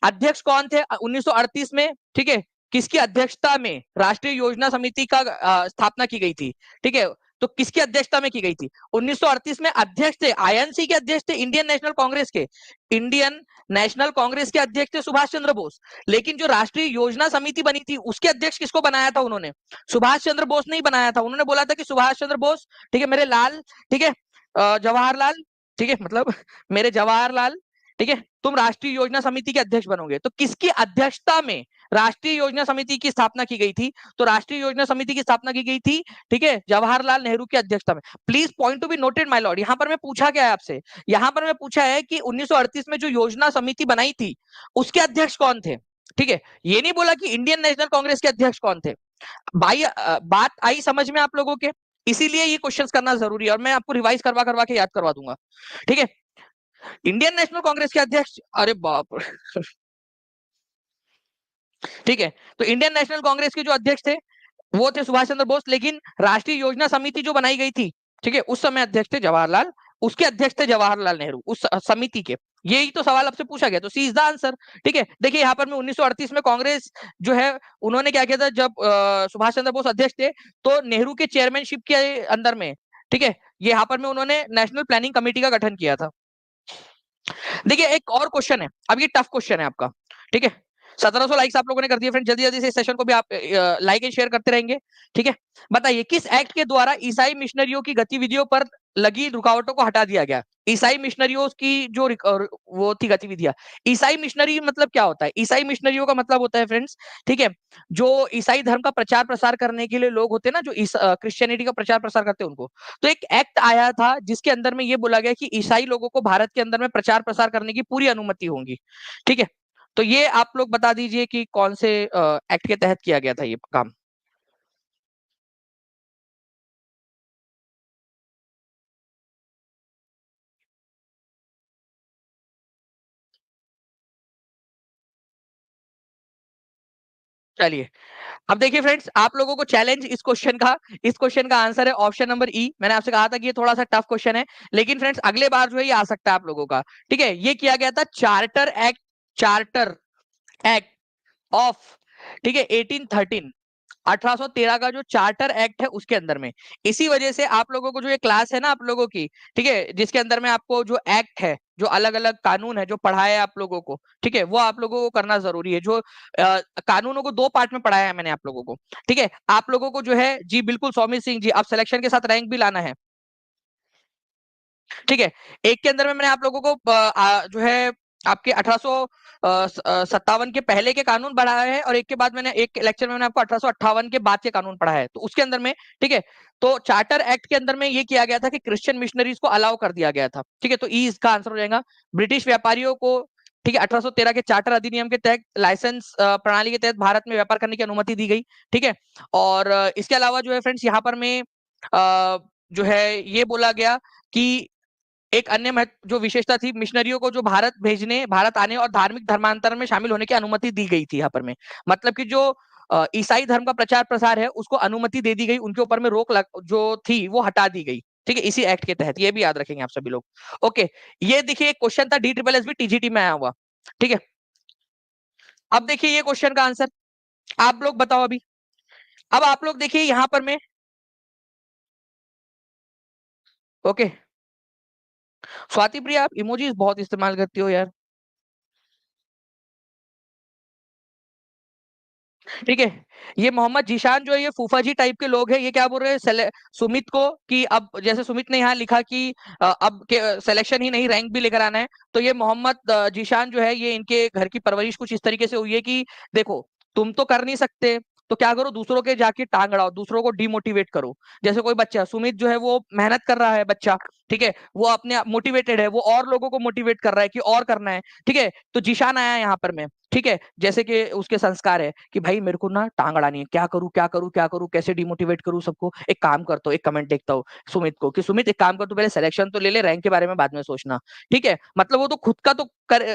अध्यक्ष कौन थे 1938 में? ठीक है, किसकी अध्यक्षता में राष्ट्रीय योजना समिति का स्थापना की गई थी? ठीक है, तो किसकी अध्यक्षता में की गई थी? 1938 में अध्यक्ष थे, आईएनसी के अध्यक्ष थे, इंडियन नेशनल कांग्रेस के। इंडियन नेशनल कांग्रेस के अध्यक्ष थे सुभाष चंद्र बोस। लेकिन जो राष्ट्रीय योजना समिति बनी थी उसके अध्यक्ष किसको बनाया था उन्होंने? सुभाष चंद्र बोस ने ही बनाया था। उन्होंने बोला था कि सुभाष चंद्र बोस, ठीक है मेरे लाल, ठीक है जवाहरलाल, ठीक है मतलब मेरे जवाहरलाल, ठीक है तुम राष्ट्रीय योजना समिति के अध्यक्ष बनोगे। तो किसकी अध्यक्षता में राष्ट्रीय योजना समिति की स्थापना की गई थी? तो राष्ट्रीय योजना समिति की स्थापना की गई थी, ठीक है, जवाहरलाल नेहरू की अध्यक्षता में। Please point to be noted my Lord. यहां पर मैं पूछा क्या है आपसे? यहां पर मैं पूछा है कि 1938 में जो योजना समिति बनाई थी उसके अध्यक्ष कौन थे? ठीक है, ये नहीं बोला कि इंडियन नेशनल कांग्रेस के अध्यक्ष कौन थे। भाई बात आई समझ में आप लोगों के? इसीलिए ये क्वेश्चंस करना जरूरी है, और मैं आपको रिवाइज करवा करवा के याद करवा दूंगा। ठीक है, इंडियन नेशनल कांग्रेस के अध्यक्ष, अरे बाप रे। ठीक है, तो इंडियन नेशनल कांग्रेस के जो अध्यक्ष थे वो थे सुभाष चंद्र बोस। लेकिन राष्ट्रीय योजना समिति जो बनाई गई थी, ठीक है, उस समय अध्यक्ष थे जवाहरलाल, उसके अध्यक्ष थे जवाहरलाल नेहरू उस समिति के। यही तो सवाल आपसे पूछा गया, तो सी इज द आंसर। ठीक है, देखिए यहाँ पर में 1938 में कांग्रेस जो है उन्होंने क्या किया था, जब सुभाष चंद्र बोस अध्यक्ष थे तो नेहरू के चेयरमैनशिप के अंदर में, ठीक है, ये यहाँ पर में उन्होंने नेशनल प्लानिंग कमेटी का गठन किया था। देखिए एक और क्वेश्चन है, अब ये टफ क्वेश्चन है आपका। ठीक है, 1700 लाइक्स आप लोगों ने कर दिए फ्रेंड। जल्दी जल्दी से इस सेशन को भी आप लाइक एंड शेयर करते रहेंगे। ठीक है, बताइए किस एक्ट के द्वारा ईसाई मिशनरियों की गतिविधियों पर लगी रुकावटों को हटा दिया गया? ईसाई मिशनरियों की जो वो थी गतिविधियां। ईसाई मिशनरी मतलब क्या होता है? ईसाई मिशनरियों का मतलब होता है फ्रेंड्स, ठीक है, जो ईसाई धर्म का प्रचार प्रसार करने के लिए लोग होते हैं ना, जो क्रिश्चियनिटी का प्रचार प्रसार करते हैं उनको। तो एक एक्ट आया था जिसके अंदर में ये बोला गया कि ईसाई लोगों को भारत के अंदर में प्रचार प्रसार करने की पूरी अनुमति होगी। ठीक है, तो ये आप लोग बता दीजिए कि कौन से एक्ट के तहत किया गया था ये काम। चलिए, अब देखिए फ्रेंड्स, आप लोगों को चैलेंज इस क्वेश्चन का आंसर है ऑप्शन नंबर ई। मैंने आपसे कहा था कि ये थोड़ा सा टफ क्वेश्चन है, लेकिन फ्रेंड्स अगले बार जो है ये आ सकता है आप लोगों का। ठीक है, ये किया गया था चार्टर एक्ट ऑफ, ठीक है 1813, 1813 का जो चार्टर एक्ट है उसके अंदर में। इसी वजह से आप लोगों को जो ये क्लास है ना आप लोगों की, ठीक है, जिसके अंदर में आपको जो एक्ट है, जो अलग अलग कानून है जो पढ़ाया है आप लोगों को, ठीक है, वो आप लोगों को करना जरूरी है। जो कानूनों को दो पार्ट में पढ़ाया है मैंने आप लोगों को। ठीक है, आप लोगों को जो है जी बिल्कुल सौमित सिंह जी, आप सिलेक्शन के साथ रैंक भी लाना है। ठीक है, एक के अंदर में मैंने आप लोगों को जो है आपके 1857 के पहले के कानून पढ़ाया है, और एक के बाद मैंने एक लेक्चर में मैंने आपको 1858 के बाद के कानून पढ़ाया है। तो उसके अंदर में, ठीक है, तो चार्टर एक्ट के अंदर में ये किया गया था कि क्रिश्चियन मिशनरीज को अलाउ कर दिया गया था। ठीक है, तो ई इसका आंसर हो जाएगा। ब्रिटिश व्यापारियों को, ठीक है, 1813 के चार्टर अधिनियम के तहत लाइसेंस प्रणाली के तहत भारत में व्यापार करने की अनुमति दी गई। ठीक है, और इसके अलावा जो है फ्रेंड्स यहाँ पर में जो है ये बोला गया कि एक अन्य जो विशेषता थी, मिशनरियों को जो भारत आने और धार्मिक धर्मांतरण में शामिल होने की अनुमति दी गई थी यहाँ पर में। मतलब कि जो ईसाई धर्म का प्रचार प्रसार है उसको अनुमति दे दी गई, उनके ऊपर में जो थी वो हटा दी गई। ठीक है, इसी एक्ट के तहत। ये भी याद रखेंगे आप सभी लोग। ओके, ये देखिए एक क्वेश्चन था D triple S B TGT में आया हुआ। ठीक है, अब देखिए ये क्वेश्चन का आंसर आप लोग बताओ अभी। अब आप लोग देखिए यहाँ पर में, ओके, स्वाति प्रिया आप इमोजीज बहुत इस्तेमाल करती हो यार। ठीक है। ये मोहम्मद जीशान जो है ये फूफा जी टाइप के लोग हैं। ये क्या बोल रहे हैं सुमित को कि अब जैसे सुमित ने यहाँ लिखा कि अब सिलेक्शन ही नहीं रैंक भी लेकर आना है, तो ये मोहम्मद जीशान जो है ये इनके घर की परवरिश कुछ इस तरीके से हुई है कि देखो तुम तो कर नहीं सकते तो क्या करो, दूसरों के जाके टांग अड़ाओ, दूसरों को डिमोटिवेट करो। जैसे कोई बच्चा सुमित जो है वो मेहनत कर रहा है बच्चा, ठीक है, वो अपने मोटिवेटेड है, वो और लोगों को मोटिवेट कर रहा है कि और करना है, ठीक है। तो जीशान आया यहाँ पर मैं, ठीक है, जैसे कि उसके संस्कार है कि भाई मेरे को ना टांग अड़ानी है, क्या करूं क्या करूं क्या करूं, कैसे डिमोटिवेट करूं सबको। एक काम करता हूँ, एक कमेंट देखता हूँ सुमित को कि सुमित एक काम कर, तू पहले सिलेक्शन तो ले ले, रैंक के बारे में बाद में सोचना, ठीक है। मतलब वो तो खुद का तो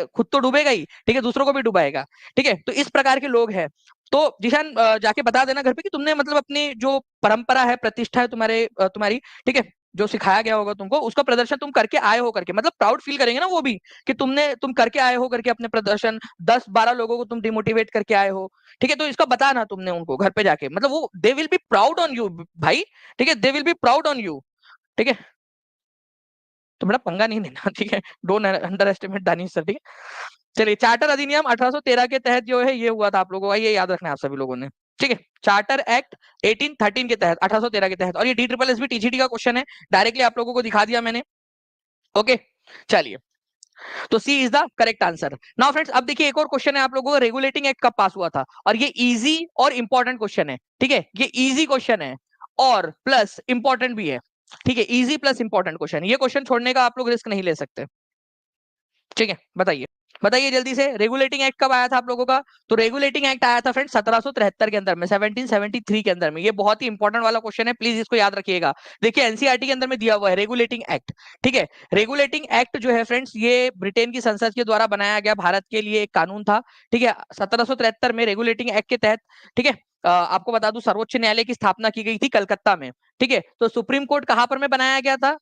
खुद तो डूबेगा ही, ठीक है, दूसरों को भी डुबाएगा, ठीक है। तो इस प्रकार के लोग हैं। तो जिशान जाके बता देना घर पे कि तुमने मतलब अपनी जो परंपरा है, प्रतिष्ठा है तुम्हारी, ठीक है, जो सिखाया गया होगा तुमको उसका प्रदर्शन तुम करके आए हो करके, मतलब प्राउड फील करेंगे ना वो भी कि तुम करके आए हो करके अपने प्रदर्शन, 10-12 लोगों को तुम डिमोटिवेट करके आए हो, ठीक है। तो इसका बताना तुमने उनको घर पे जाके, मतलब वो they will be proud on you भाई, ठीक है, they will be proud on you, ठीक है। तो बड़ा पंगा नहीं लेना, ठीक है, don't under estimate Danish sir, ठीक है। चलिए, चार्टर अधिनियम 1813 के तहत जो है ये हुआ था, आप लोगों का ये याद रखना है आप सभी लोगों ने, ठीक है। चार्टर एक्ट 1813 के तहत, 1813 के तहत, और ये DSSS टीजीटी का क्वेश्चन है, डायरेक्टली आप लोगों को दिखा दिया मैंने। ओके, चलिए, तो C is the correct answer. Now friends, अब देखिए एक और क्वेश्चन है आप लोगों को, रेगुलेटिंग एक्ट कब पास हुआ था, और ये इजी और इंपॉर्टेंट क्वेश्चन है, ठीक है, ये इजी क्वेश्चन है और प्लस इंपॉर्टेंट भी है, ठीक है, इजी प्लस इंपॉर्टेंट क्वेश्चन, ये क्वेश्चन छोड़ने का आप लोग रिस्क नहीं ले सकते, ठीक है। बताइए, बताइए जल्दी से, रेगुलेटिंग एक्ट कब आया था आप लोगों का। तो रेगुलेटिंग एक्ट आया था फ्रेंड 1773 के अंदर में, 1773 के अंदर में। ये बहुत ही इंपॉर्टेंट वाला क्वेश्चन है, प्लीज इसको याद रखिएगा। देखिए एनसीईआरटी के अंदर में दिया हुआ है रेगुलेटिंग एक्ट, ठीक है। रेगुलेटिंग एक्ट जो है फ्रेंड्स ये ब्रिटेन की संसद के द्वारा बनाया गया भारत के लिए एक कानून था, ठीक है, 1773 में रेगुलेटिंग एक्ट के तहत, ठीक है। आपको बता दूं सर्वोच्च न्यायालय की स्थापना की गई थी कलकत्ता में, ठीक है। तो सुप्रीम कोर्ट कहां पर में बनाया गया था,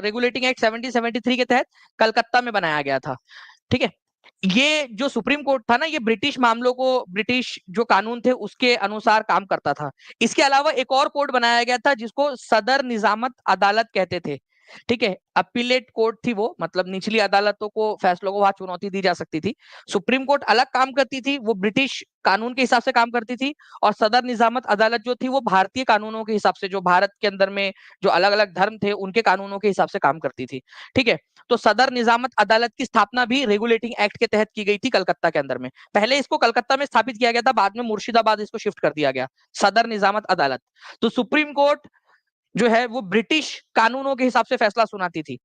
रेगुलेटिंग एक्ट 1773 के तहत कलकत्ता में बनाया गया था, ठीक है। ये जो सुप्रीम कोर्ट था ना, ये ब्रिटिश मामलों को, ब्रिटिश जो कानून थे उसके अनुसार काम करता था। इसके अलावा एक और कोर्ट बनाया गया था जिसको सदर निजामत अदालत कहते थे, ठीक है। अपीलेट कोर्ट थी वो, मतलब निचली अदालतों को, फैसलों को वहां चुनौती दी जा सकती थी। सुप्रीम कोर्ट अलग काम करती थी, वो ब्रिटिश कानून के हिसाब से काम करती थी, और सदर निजामत अदालत जो थी वो भारतीय कानूनों के हिसाब से, जो भारत के अंदर में जो अलग अलग धर्म थे उनके कानूनों के हिसाब से काम करती थी, ठीक है। तो सदर निजामत अदालत की स्थापना भी रेगुलेटिंग एक्ट के तहत की गई थी कलकत्ता के अंदर में। पहले इसको कलकत्ता में स्थापित किया गया था, बाद में मुर्शिदाबाद इसको शिफ्ट कर दिया गया, सदर निजामत अदालत। तो सुप्रीम कोर्ट जो है वो ब्रिटिश कानूनों के हिसाब से फैसला सुनाती थी,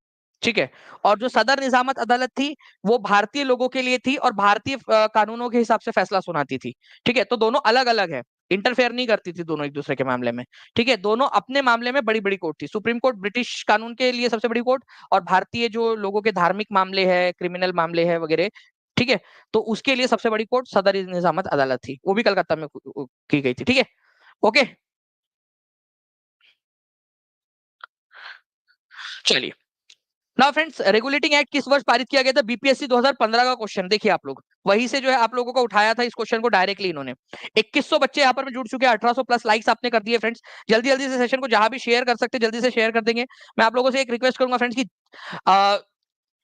ठीक है। और जो सदर निजामत अदालत थी वो भारतीय लोगों के लिए थी और भारतीय कानूनों के हिसाब से फैसला सुनाती थी, ठीक है। तो दोनों अलग अलग है, इंटरफेयर नहीं करती थी दोनों एक दूसरे के मामले में, ठीक है। दोनों अपने मामले में बड़ी बड़ी कोर्ट थी, सुप्रीम कोर्ट ब्रिटिश कानून के लिए सबसे बड़ी कोर्ट, और भारतीय जो लोगों के धार्मिक मामले है, क्रिमिनल मामले है वगैरह, ठीक है, तो उसके लिए सबसे बड़ी कोर्ट सदर निजामत अदालत थी, वो भी कलकत्ता में की गई थी, ठीक है। ओके, चलिए। नाउ फ्रेंड्स, रेगुलेटिंग एक्ट किस वर्ष पारित किया गया था, बीपीएससी 2015 का क्वेश्चन देखिए आप लोग, वहीं से जो है आप लोगों को उठाया था इस क्वेश्चन को डायरेक्टली इन्होंने। 2100 बच्चे यहाँ पर जुड़ चुके हैं, 1800 प्लस लाइक्स आपने कर दिए फ्रेंड्स। जल्दी जल्दी से सेशन को जहां भी शेयर कर सकते जल्दी से शेयर कर देंगे। मैं आप लोगों से एक रिक्वेस्ट करूंगा फ्रेंड्स की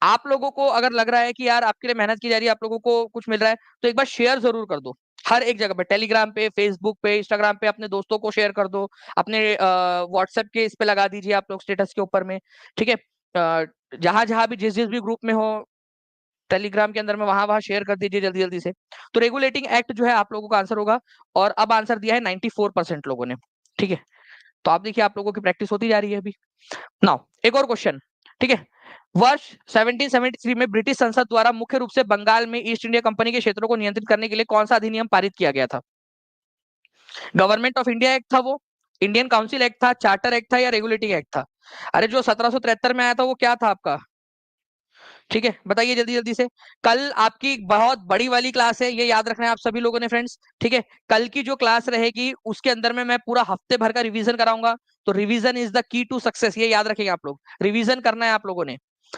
आप लोगों को अगर लग रहा है कि यार आपके लिए मेहनत की जा रही है, आप लोगों को कुछ मिल रहा है, तो एक बार शेयर जरूर कर दो, हर एक जगह पे, टेलीग्राम पे, फेसबुक पे, इंस्टाग्राम पे, अपने दोस्तों को शेयर कर दो, अपने व्हाट्सएप के इस पे लगा दीजिए आप लोग स्टेटस के ऊपर में, ठीक है। जहां जहां भी जिस जिस भी ग्रुप में हो टेलीग्राम के अंदर में, वहां वहां शेयर कर दीजिए जल्दी जल्दी से। तो रेगुलेटिंग एक्ट जो है आप लोगों का आंसर होगा, और अब आंसर दिया है 94% लोगों ने, ठीक है। तो आप देखिए आप लोगों की प्रैक्टिस होती जा रही है अभी। नाउ एक और क्वेश्चन, ठीक है। वर्ष 1773 में ब्रिटिश संसद द्वारा मुख्य रूप से बंगाल में ईस्ट इंडिया कंपनी के क्षेत्रों को नियंत्रित करने के लिए कौन सा अधिनियम पारित किया गया था। गवर्नमेंट ऑफ इंडिया एक्ट था वो, इंडियन काउंसिल एक्ट था, चार्टर एक्ट था, या रेगुलेटिंग एक्ट था। अरे जो 1773 में आया था वो क्या था आपका, ठीक है, बताइए जल्दी जल्दी से। कल आपकी बहुत बड़ी वाली क्लास है, ये याद रखना है आप सभी लोगों ने फ्रेंड्स, ठीक है। कल की जो क्लास रहेगी उसके अंदर में मैं पूरा हफ्ते भर का रिवीजन कराऊंगा। तो revision is the key to success, ये याद रखेंगे आप लोग, रिवीजन करना है आप लोगों ने,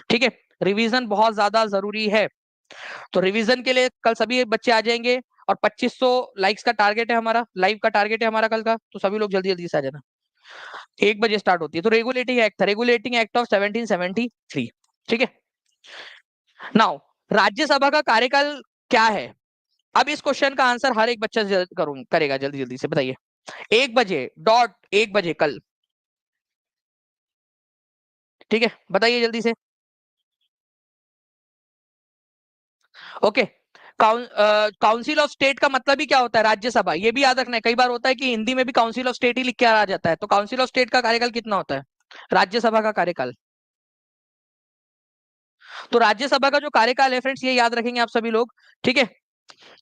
ठीक है। रिवीजन बहुत ज्यादा जरूरी है। तो रिवीजन के लिए कल सभी बच्चे आ जाएंगे, और 2500 लाइक्स का टारगेट है हमारा, लाइव का टारगेट है हमारा कल का, तो सभी लोग जल्दी जल्दी से आ जाना। 1 बजे स्टार्ट होती है। तो रेगुलेटिंग एक्ट था, रेगुलेटिंग एक्ट ऑफ 1773, ठीक है। नाउ राज्यसभा का कार्यकाल क्या है, अब इस क्वेश्चन का आंसर हर एक बच्चा करेगा जल्दी जल्दी से, बताइए। 1 बजे डॉट, 1 बजे कल, ठीक है, बताइए जल्दी से। ओके। काउंसिल ऑफ स्टेट का मतलब ही क्या होता है? राज्यसभा। ये भी याद रखना है, कई बार होता है कि हिंदी में भी काउंसिल ऑफ स्टेट ही लिख के आ जाता है। तो काउंसिल ऑफ स्टेट का कार्यकाल कितना होता है? राज्यसभा का कार्यकाल। तो राज्यसभा का जो कार्यकाल है फ्रेंड्स, ये याद रखेंगे आप सभी लोग, ठीक है।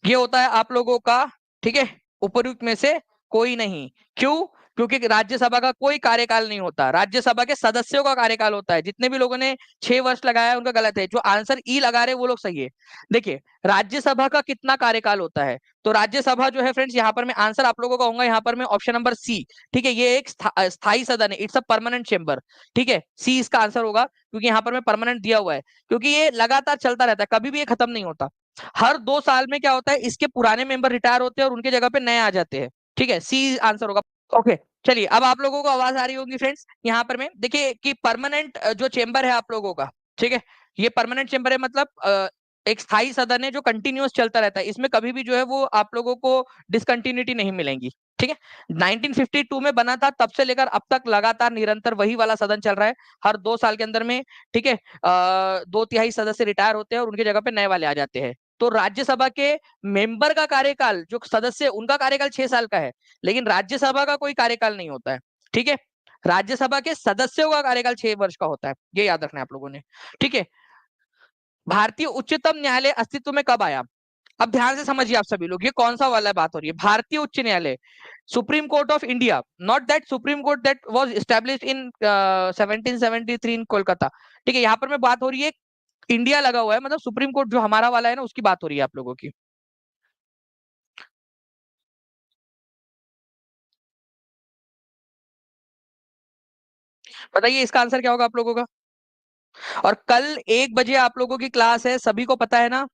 ये होता है आप लोगों का, ठीक है, उपयुक्त में से कोई नहीं। क्यों? क्योंकि राज्यसभा का कोई कार्यकाल नहीं होता, राज्यसभा के सदस्यों का कार्यकाल होता है। जितने भी लोगों ने 6 वर्ष लगाया है उनका गलत है, जो आंसर ई लगा रहे हैं वो लोग सही है। देखिए, राज्यसभा का कितना कार्यकाल होता है, तो राज्यसभा जो है फ्रेंड्स, यहाँ पर मैं आंसर आप लोगों का होगा, यहाँ पर मैं ऑप्शन नंबर सी, ठीक है, ये एक स्थायी सदन है, इट्स अ परमानेंट चेंबर, ठीक है, सी इसका आंसर होगा, क्योंकि यहाँ पर मैं परमानेंट दिया हुआ है, क्योंकि ये लगातार चलता रहता है, कभी भी ये खत्म नहीं होता। हर 2 साल में क्या होता है, इसके पुराने मेंबर रिटायर होते हैं और उनके जगह पे नए आ जाते हैं, ठीक है, सी आंसर होगा। ओके, चलिए, अब आप लोगों को आवाज आ रही होगी फ्रेंड्स, यहाँ पर मैं देखिए कि परमानेंट जो चेंबर है आप लोगों का, ठीक है, ये परमानेंट चेंबर है, मतलब एक स्थायी सदन है जो कंटिन्यूअस चलता रहता है, इसमें कभी भी जो है वो आप लोगों को डिसकंटिन्यूटी नहीं मिलेंगी, ठीक है। 1952 में बना था, तब से लेकर अब तक लगातार निरंतर वही वाला सदन चल रहा है। हर 2 साल के अंदर में, ठीक है, 2/3 सदस्य रिटायर होते हैं और उनकी जगह पे नए वाले आ जाते हैं। तो राज्यसभा के मेंबर का कार्यकाल, जो सदस्य, उनका कार्यकाल 6 साल का है, लेकिन राज्यसभा का कोई कार्यकाल नहीं होता है, ठीक है। राज्यसभा के सदस्यों का कार्यकाल 6 वर्ष का होता है, ये याद रखना है आप लोगों ने, ठीक है। भारतीय उच्चतम न्यायालय अस्तित्व में कब आया? अब ध्यान से समझिए आप सभी लोग, ये कौन सा वाला बात हो रही है? भारतीय उच्च न्यायालय, supreme court of India, not that supreme court that was established in 1773 इन कोलकाता, ठीक है। यहाँ पर मैं बात हो रही है, इंडिया लगा हुआ है, मतलब सुप्रीम कोर्ट जो हमारा वाला है ना, उसकी बात हो रही है आप लोगों की। बताइए इसका आंसर क्या होगा आप लोगों का? और कल 1 बजे आप लोगों की क्लास है, सभी को पता है ना?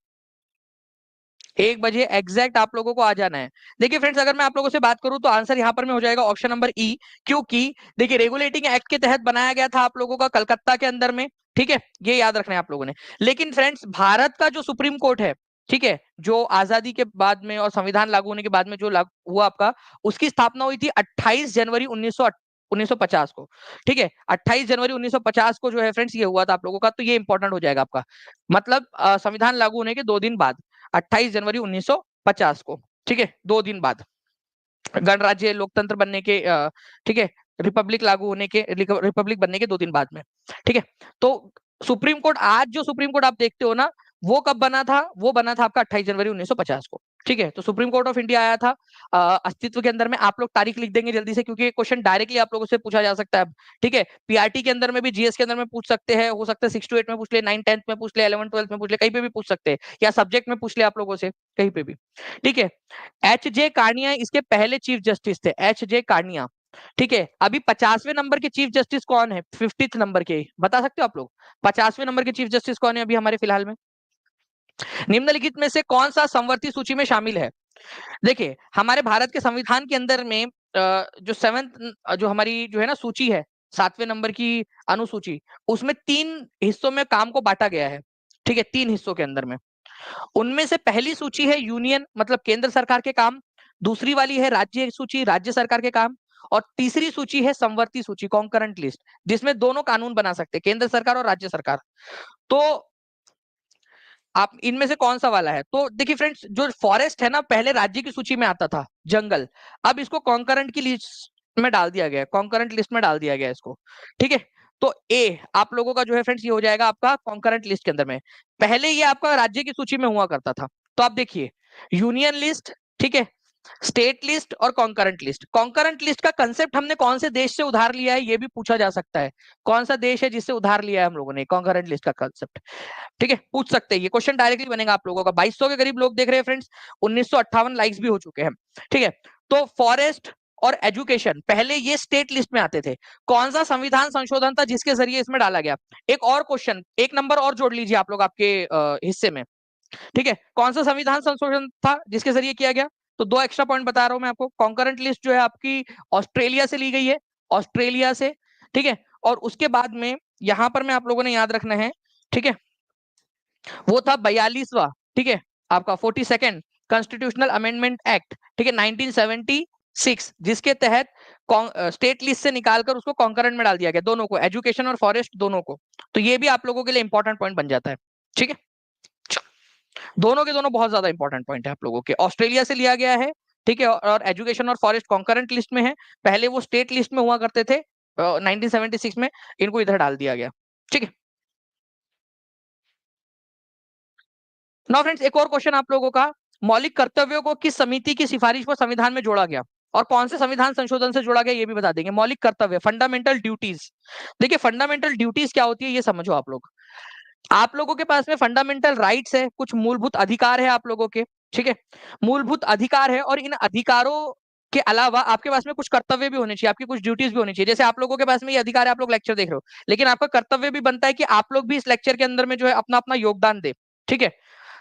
1 बजे एग्जैक्ट आप लोगों को आ जाना है। देखिए फ्रेंड्स, अगर मैं आप लोगों से बात करूं तो आंसर यहां पर में हो जाएगा ऑप्शन नंबर ई, क्योंकि देखिए रेगुलेटिंग एक्ट के तहत बनाया गया था आप लोगों का कलकत्ता के अंदर में, ठीक है, ये याद रखना है आप लोगों ने। लेकिन फ्रेंड्स, भारत का जो सुप्रीम कोर्ट है, ठीक है, जो आजादी के बाद में और संविधान लागू होने के बाद में जो लागू हुआ आपका, उसकी स्थापना हुई थी 28 जनवरी 1950 को, ठीक है, 28 जनवरी 1950 को जो है फ्रेंड्स, ये हुआ था आप लोगों का, तो ये इंपॉर्टेंट हो जाएगा आपका, मतलब संविधान लागू होने के 2 दिन बाद, 28 जनवरी 1950 को, ठीक है, 2 दिन बाद, गणराज्य लोकतंत्र बनने के, ठीक है, रिपब्लिक लागू होने के, रिपब्लिक बनने के 2 दिन बाद में, ठीक है। तो सुप्रीम कोर्ट, आज जो सुप्रीम कोर्ट आप देखते हो ना, वो कब बना था? वो बना था आपका 28 जनवरी 1950 को, ठीक है। तो सुप्रीम कोर्ट ऑफ इंडिया आया था अस्तित्व के अंदर में। आप लोग तारीख लिख देंगे जल्दी से, क्योंकि ये क्वेश्चन डायरेक्टली आप लोगों से पूछा जा सकता है, ठीक है। पीआरटी के अंदर में भी, जीएस के अंदर में पूछ सकते हैं, हो सकता है 6 to 8 में पूछ ले, 9 10th में पूछ ले, 11 12 में पूछ ले, कहीं पे भी पूछ सकते हैं, या सब्जेक्ट में पूछ ले आप लोगों से, कहीं पे भी, ठीक है। एच जे कार्निया इसके पहले चीफ जस्टिस थे, एच जे कार्निया, ठीक है। अभी 50वें नंबर के चीफ जस्टिस कौन है? 50th नंबर के, बता सकते हो आप लोग? 50वें नंबर के चीफ जस्टिस कौन है अभी हमारे फिलहाल में? निम्नलिखित में से कौन सा संवर्ती सूची में शामिल है? देखिए, हमारे भारत के संविधान के अंदर में जो 7th जो हमारी जो है ना सूची है, 7वें नंबर की अनुसूची, उसमें 3 हिस्सों में काम को बांटा गया है, ठीक है, 3 हिस्सों के अंदर में। उनमें से पहली सूची है यूनियन, मतलब केंद्र सरकार के काम, दूसरी वाली है राज्य सूची, राज्य सरकार के काम, और तीसरी सूची है संवर्ती सूची, कॉन्करेंट लिस्ट, जिसमें दोनों कानून बना सकते हैं, केंद्र सरकार और राज्य सरकार। तो आप इनमें से कौन सा वाला है? तो देखिए फ्रेंड्स, जो फॉरेस्ट है ना, पहले राज्य की सूची में आता था, जंगल, अब इसको कॉन्करेंट की लिस्ट में डाल दिया गया, कॉन्करेंट लिस्ट में डाल दिया गया इसको, ठीक है। तो ए आप लोगों का जो है फ्रेंड्स, ये हो जाएगा आपका कॉन्करेंट लिस्ट के अंदर में। पहले ये आपका राज्य की सूची में हुआ करता था। तो आप देखिए, यूनियन लिस्ट, ठीक है, स्टेट लिस्ट और कॉन्करेंट लिस्ट। कॉन्करेंट लिस्ट का कंसेप्ट हमने कौन से देश से उधार लिया है, ये भी पूछा जा सकता है, कौन सा देश है जिससे उधार लिया है हम लोगों ने कॉन्करेंट लिस्ट का कंसेप्ट, ठीक है, पूछ सकते हैं, ये क्वेश्चन डायरेक्टली बनेगा आप लोगों का। 2200 के करीब लोग देख रहे हैं फ्रेंड्स, 1958 लाइक्स भी हो चुके हैं, ठीक है। तो फॉरेस्ट और एजुकेशन पहले ये स्टेट लिस्ट में आते थे। कौन सा संविधान संशोधन था जिसके जरिए इसमें डाला गया? एक और क्वेश्चन, एक नंबर और जोड़ लीजिए आप लोग आपके हिस्से में, ठीक है। कौन सा संविधान संशोधन था जिसके जरिए किया गया? तो 2 एक्स्ट्रा पॉइंट बता रहा हूं मैं आपको। कॉन्करेंट लिस्ट जो है आपकी ऑस्ट्रेलिया से ली गई है, ऑस्ट्रेलिया से, ठीक है। और उसके बाद में यहां पर में आप लोगों ने याद रखना है, ठीक है, वो था 42वां, ठीक है, आपका 42nd कॉन्स्टिट्यूशनल अमेंडमेंट एक्ट, ठीक है, 1976, जिसके तहत स्टेट लिस्ट से निकालकर उसको कॉन्करेंट में डाल दिया गया, दोनों को, एजुकेशन और फॉरेस्ट दोनों को। तो ये भी आप लोगों के लिए इंपॉर्टेंट पॉइंट बन जाता है, ठीक है। दोनों के दोनों बहुत ज्यादा इंपॉर्टेंट पॉइंट है आप लोगों के। ऑस्ट्रेलिया से लिया गया है, ठीक है, और एजुकेशन और फॉरेस्ट कॉन्करेंट लिस्ट में है, पहले वो स्टेट लिस्ट में हुआ करते थे 1976 में, इनको इधर डाल दिया गया, ठीक है। नाउ फ्रेंड्स, एक और क्वेश्चन आप लोगों का, मौलिक कर्तव्यों को किस समिति की सिफारिश पर संविधान में जोड़ा गया और कौन से संविधान संशोधन से जोड़ा गया ये भी बता देंगे। मौलिक कर्तव्य, फंडामेंटल ड्यूटीज। देखिए फंडामेंटल ड्यूटीज क्या होती है ये समझो आप लोग। आप लोगों के पास में फंडामेंटल राइट्स है, कुछ मूलभूत अधिकार है आप लोगों के, ठीक है, मूलभूत अधिकार है, और इन अधिकारों के अलावा आपके पास में कुछ कर्तव्य भी होने चाहिए, आपकी कुछ ड्यूटीज भी होनी चाहिए। जैसे आप लोगों के पास में ये अधिकार है, आप लोग लेक्चर देख रहे हो, लेकिन आपका कर्तव्य भी बनता है कि आप लोग भी इस लेक्चर के अंदर में जो है अपना अपना योगदान दे, ठीक है।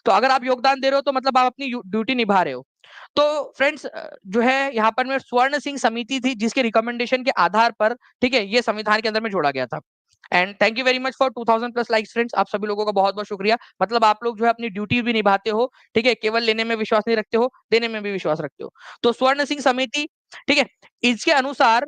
तो अगर आप योगदान दे रहे हो तो मतलब आप अपनी ड्यूटी निभा रहे हो। तो फ्रेंड्स जो है यहाँ पर में स्वर्ण सिंह समिति थी, जिसके रिकमेंडेशन के आधार पर, ठीक है, ये संविधान के अंदर में जोड़ा गया था। And thank you very much for 2000 plus likes friends, आप सभी लोगों का बहुत बहुत शुक्रिया। मतलब आप लोग जो है अपनी ड्यूटी भी निभाते हो, ठीक है, केवल लेने में विश्वास नहीं रखते हो, देने में भी विश्वास रखते हो। तो स्वर्ण सिंह समिति, ठीक है, इसके अनुसार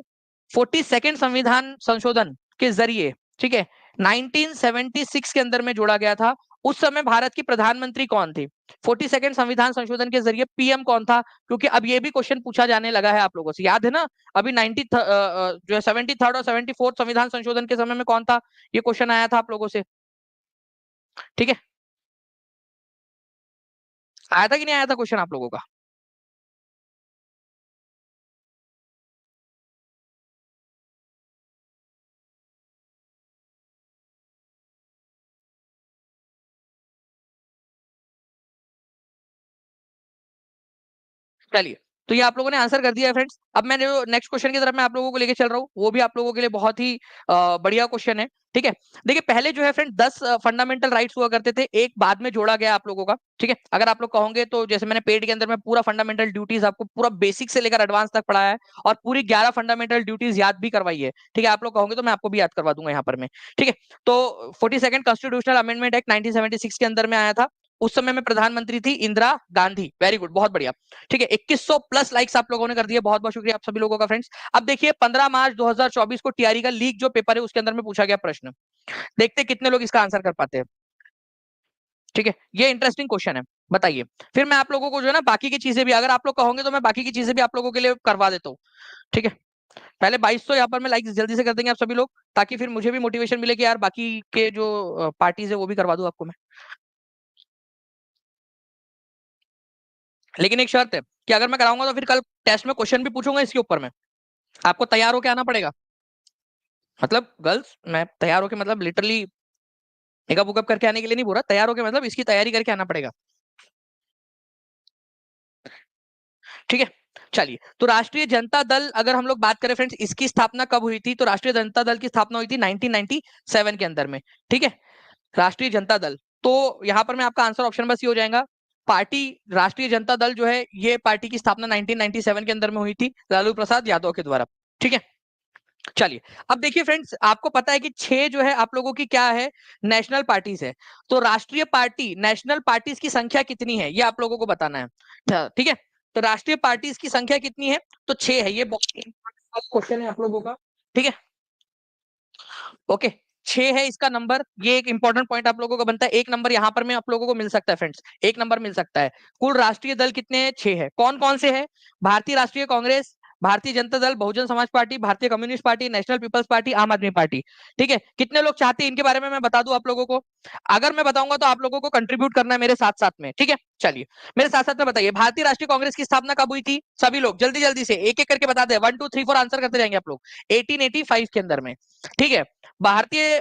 42nd संविधान संशोधन के जरिए, ठीक है, 1976 के अंदर में जोड़ा गया था। उस समय भारत की प्रधानमंत्री कौन थी? 42nd संविधान संशोधन के जरिए पीएम कौन था? क्योंकि अब ये भी क्वेश्चन पूछा जाने लगा है आप लोगों से, याद है ना? अभी 90 जो है 73rd और 74th संविधान संशोधन के समय में कौन था? ये क्वेश्चन आया था आप लोगों से, ठीक है। आया था कि नहीं आया था क्वेश्चन आप लोगों का? चलिए, तो ये आप लोगों ने आंसर कर दिया है फ्रेंड्स। अब मैं जो नेक्स्ट क्वेश्चन की तरफ मैं आप लोगों को लेके चल रहा हूँ, वो भी आप लोगों के लिए बहुत ही बढ़िया क्वेश्चन है, ठीक है। देखिए पहले जो है फ्रेंड 10 फंडामेंटल राइट्स हुआ करते थे, एक बाद में जोड़ा गया आप लोगों का, ठीक है। अगर आप लोग कहोगे तो जैसे मैंने पेड के अंदर में पूरा फंडामेंटल ड्यूटीज आपको पूरा बेसिक से लेकर एडवांस तक पढ़ाया है, और पूरी 11 फंडामेंटल ड्यूटीज याद भी करवाई है, ठीक है। आप लोग कहोगे तो मैं आपको भी याद करवा दूंगा यहाँ पर में, ठीक है। तो 42nd कॉन्स्टिट्यूशनल अमेंडमेंट एक्ट 1976 के अंदर में आया था। उस समय में प्रधानमंत्री थी इंदिरा गांधी, वेरी गुड, बहुत बढ़िया, ठीक है। 2100 प्लस लाइक्स आप लोगों ने कर दिए, बहुत बहुत शुक्रिया आप सभी लोगों का फ्रेंड्स। अब देखिए 15 मार्च 2024 को टीआरई का लीक जो पेपर है उसके अंदर में पूछा गया प्रश्न, देखते कितने लोग इसका आंसर कर पाते हैं, ठीक है। ये इंटरेस्टिंग क्वेश्चन है, बताइए। फिर मैं आप लोगों को जो है ना बाकी की चीजें भी, अगर आप लोग कहोगे तो मैं बाकी की चीजें भी आप लोगों के लिए करवा देता हूँ, ठीक है। पहले 2200 यहाँ पर मैं लाइक्स जल्दी से कर देंगे आप सभी लोग, ताकि फिर मुझे भी मोटिवेशन मिले कि यार बाकी के जो पार्टीज है वो भी करवा दूं आपको मैं। लेकिन एक शर्त है कि अगर मैं कराऊंगा तो फिर कल टेस्ट में क्वेश्चन भी पूछूंगा इसके ऊपर में, आपको तैयार होकर आना पड़ेगा। मतलब गर्ल्स, मैं तैयार होके मतलब लिटरली मेकअप वुकअप करके आने के लिए नहीं बोल रहा, तैयार होके मतलब इसकी तैयारी करके आना पड़ेगा, ठीक है। चलिए, तो राष्ट्रीय जनता दल अगर हम लोग बात करें फ्रेंड्स, इसकी स्थापना कब हुई थी? तो राष्ट्रीय जनता दल की स्थापना हुई थी 1997 के अंदर में, ठीक है। राष्ट्रीय जनता दल, तो यहाँ पर मैं आपका आंसर ऑप्शन बस ये हो जाएगा, पार्टी राष्ट्रीय जनता दल जो है ये पार्टी की स्थापना 1997 के अंदर में हुई थी लालू प्रसाद यादव के द्वारा, ठीक है। चलिए, अब देखिए फ्रेंड्स, आपको पता है कि 6 जो है आप लोगों की क्या है, नेशनल पार्टीज है। तो राष्ट्रीय पार्टी, नेशनल पार्टीज की संख्या कितनी है ये आप लोगों को बताना है, ठीक है। तो राष्ट्रीय पार्टीज की संख्या कितनी है? तो 6 है, ये बहुत क्वेश्चन है आप लोगों का, ठीक है। ओके, 6 है इसका नंबर, ये एक इंपॉर्टेंट पॉइंट आप लोगों का बनता है। एक नंबर यहाँ पर में आप लोगों को मिल सकता है फ्रेंड्स, एक नंबर मिल सकता है। कुल राष्ट्रीय दल कितने हैं? 6 है। कौन कौन से हैं? भारतीय राष्ट्रीय कांग्रेस, भारतीय जनता दल, बहुजन Samaj party, Bharatiya communist party, national people's party, Aam Aadmi party, ठीक है। कितने लोग चाहते हैं इनके बारे में मैं बता दूं आप लोगों को? अगर मैं बताऊंगा तो आप लोगों को कंट्रीब्यूट करना है मेरे साथ साथ में, ठीक है। चलिए, मेरे साथ साथ में बताइए, भारतीय राष्ट्रीय कांग्रेस की स्थापना कब हुई थी? सभी लोग जल्दी जल्दी से एक एक करके बता दे, 1 2 3 4 आंसर करते जाएंगे आप लोग। 1885 के अंदर में, ठीक है। भारतीय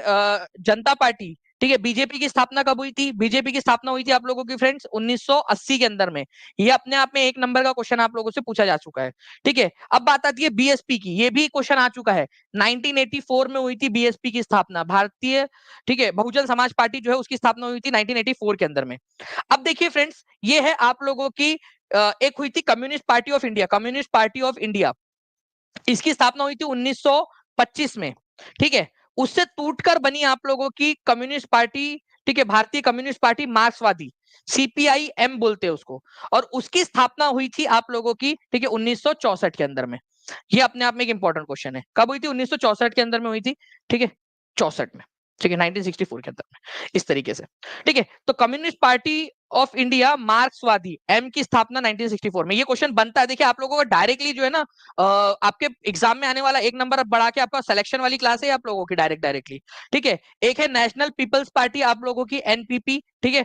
जनता पार्टी, ठीक है, बीजेपी की स्थापना कब हुई थी? बीजेपी की स्थापना हुई थी आप लोगों की फ्रेंड्स 1980 के अंदर में। ये अपने आप में एक नंबर का क्वेश्चन आप लोगों से पूछा जा चुका है, ठीक है। अब बात आती है बीएसपी की, ये भी क्वेश्चन आ चुका है। 1984 में हुई थी बीएसपी की स्थापना, भारतीय, ठीक है, बहुजन समाज पार्टी जो है उसकी स्थापना हुई थी 1984 के अंदर में। अब देखिए फ्रेंड्स, ये है आप लोगों की एक हुई थी communist party of India, communist party of India, इसकी स्थापना हुई थी 1925 में, ठीक है। उससे टूटकर बनी आप लोगों की कम्युनिस्ट पार्टी, ठीक है, भारतीय कम्युनिस्ट पार्टी मार्क्सवादी, CPIM बोलते हैं उसको, और उसकी स्थापना हुई थी आप लोगों की, ठीक है, 1964 के अंदर में। ये अपने आप में एक इंपॉर्टेंट क्वेश्चन है, कब हुई थी? 1964 के अंदर में हुई थी, ठीक है, 64 में, ठीक है, 1964 के अंदर में, इस तरीके से, ठीक है। तो कम्युनिस्ट पार्टी ऑफ इंडिया मार्क्सवादी, एम की स्थापना 1964 में। ये क्वेश्चन बनता है, देखिए आप लोगों को डायरेक्टली जो है ना आपके एग्जाम में आने वाला एक नंबर बढ़ा के आपका सिलेक्शन वाली क्लास है आप लोगों की डायरेक्टली, ठीक है। एक है नेशनल पीपल्स पार्टी आप लोगों की, NPP, ठीक है,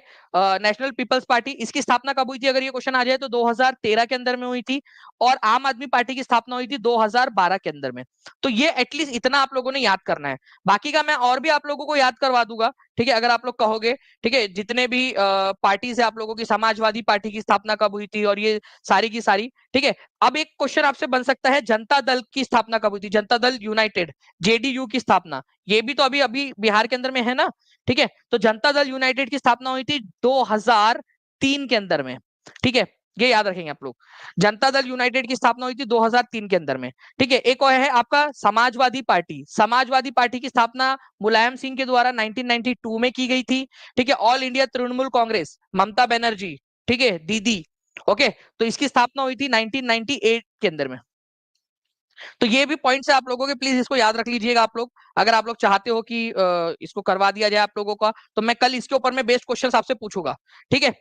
नेशनल पीपल्स पार्टी, इसकी स्थापना कब हुई थी अगर ये क्वेश्चन आ जाए तो 2013 के अंदर में हुई थी। और आम आदमी पार्टी की स्थापना हुई थी 2012 के अंदर में। तो ये एटलीस्ट इतना आप लोगों ने याद करना है, बाकी का मैं और भी आप लोगों को याद करवा दूंगा, ठीक है, अगर आप लोग कहोगे, ठीक है। जितने भी पार्टी से आप लोगों की, समाजवादी पार्टी की स्थापना कब हुई थी और ये सारी की सारी, ठीक है। अब एक क्वेश्चन आपसे बन सकता है, जनता दल की स्थापना कब हुई थी? जनता दल यूनाइटेड, JDU की स्थापना, ये भी तो अभी अभी बिहार के अंदर में है ना, ठीक है। तो जनता दल यूनाइटेड की स्थापना हुई थी 2003 के अंदर में, ठीक है, ये याद रखेंगे आप लोग। जनता दल यूनाइटेड की स्थापना हुई थी 2003 के अंदर में, ठीक है। एक और है आपका समाजवादी पार्टी, समाजवादी पार्टी की स्थापना मुलायम सिंह के द्वारा 1992 में की गई थी, ठीक है। ऑल इंडिया तृणमूल कांग्रेस, ममता बनर्जी, ठीक है, दीदी, ओके, तो इसकी स्थापना हुई थी 1998 के अंदर में। तो ये भी पॉइंट्स है आप लोगों के, प्लीज इसको याद रख लीजिएगा आप लोग, अगर आप लोग चाहते हो कि इसको करवा दिया जाए आप लोगों का, तो मैं कल इसके ऊपर में बेस्ट क्वेश्चंस आपसे पूछूंगा, ठीक है।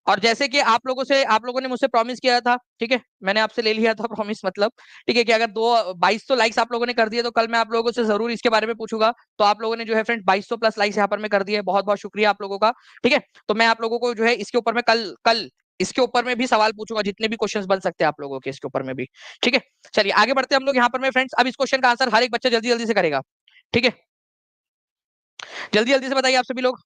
और जैसे कि आप लोगों ने मुझसे प्रॉमिस किया था, ठीक है, मैंने आपसे ले लिया था प्रॉमिस, मतलब, ठीक है, कि अगर 2200 लाइक्स आप लोगों ने कर दिए तो कल मैं आप लोगों से जरूर इसके बारे में पूछूंगा। तो आप लोगों ने जो है फ्रेंड 2200 प्लस लाइक्स यहाँ पर में कर दिए, बहुत बहुत शुक्रिया आप लोगों का, ठीक है। तो मैं आप लोगों को जो है इसके ऊपर में कल कल इसके ऊपर में भी सवाल पूछूंगा, जितने भी क्वेश्चंस बन सकते हैं आप लोगों के इसके ऊपर में भी, ठीक है। चलिए आगे बढ़ते हैं हम लोग यहाँ पर में फ्रेंड्स। अब इस क्वेश्चन का आंसर हर एक बच्चा जल्दी जल्दी से करेगा, ठीक है, जल्दी जल्दी से बताइए आप सभी लोग।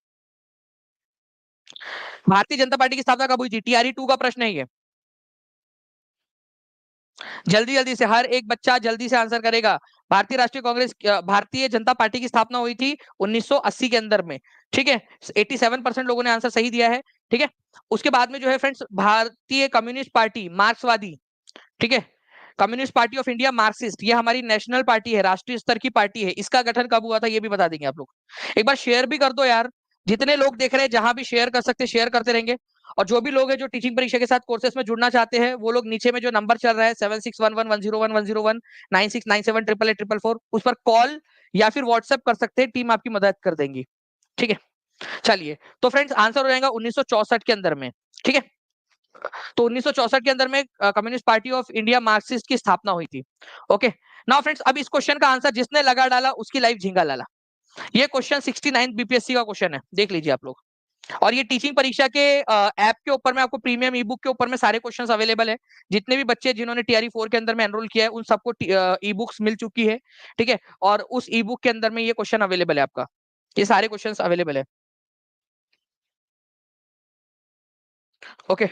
भारतीय जनता पार्टी की स्थापना कब हुई थी? TRE 2 का प्रश्न है ये, जल्दी जल्दी से हर एक बच्चा जल्दी से आंसर करेगा। भारतीय जनता पार्टी की स्थापना हुई थी 1980 के अंदर में, ठीक है। 87% लोगों ने आंसर सही दिया है, ठीक है। उसके बाद में जो है फ्रेंड्स, भारतीय कम्युनिस्ट पार्टी मार्क्सवादी, ठीक है, communist party of India Marxist, ये हमारी नेशनल पार्टी है, राष्ट्रीय स्तर की पार्टी है, इसका गठन कब हुआ था ये भी बता देंगे आप लोग। एक बार शेयर भी कर दो यार, जितने लोग देख रहे हैं जहां भी शेयर कर सकते शेयर करते रहेंगे। और जो भी लोग हैं जो टीचिंग परीक्षा के साथ कोर्सेस में जुड़ना चाहते हैं, वो लोग नीचे में जो नंबर चल रहा है 7611101101 9697888844, उस पर कॉल या फिर व्हाट्सएप कर सकते हैं, टीम आपकी मदद कर देंगी, ठीक है। चलिए, तो फ्रेंड्स आंसर हो जाएगा 1964 के अंदर में, ठीक है। तो 1964 के अंदर में communist party of India Marxist की स्थापना हुई थी, ओके। नाउ फ्रेंड्स, अब इस क्वेश्चन का आंसर जिसने लगा डाला उसकी लाइफ झींगा लाला। ये क्वेश्चन 69 बीपीएससी का क्वेश्चन है, देख लीजिए आप लोग। और ये टीचिंग परीक्षा के ऐप के ऊपर में आपको प्रीमियम ई बुक के ऊपर में सारे क्वेश्चंस अवेलेबल है। जितने भी बच्चे जिन्होंने TRE 4 के अंदर में एनरोल किया है उन सबको ई बुक्स मिल चुकी है, ठीक है। और उस ई बुक के अंदर में ये क्वेश्चन अवेलेबल है आपका, ये सारे क्वेश्चंस अवेलेबल है, ओके।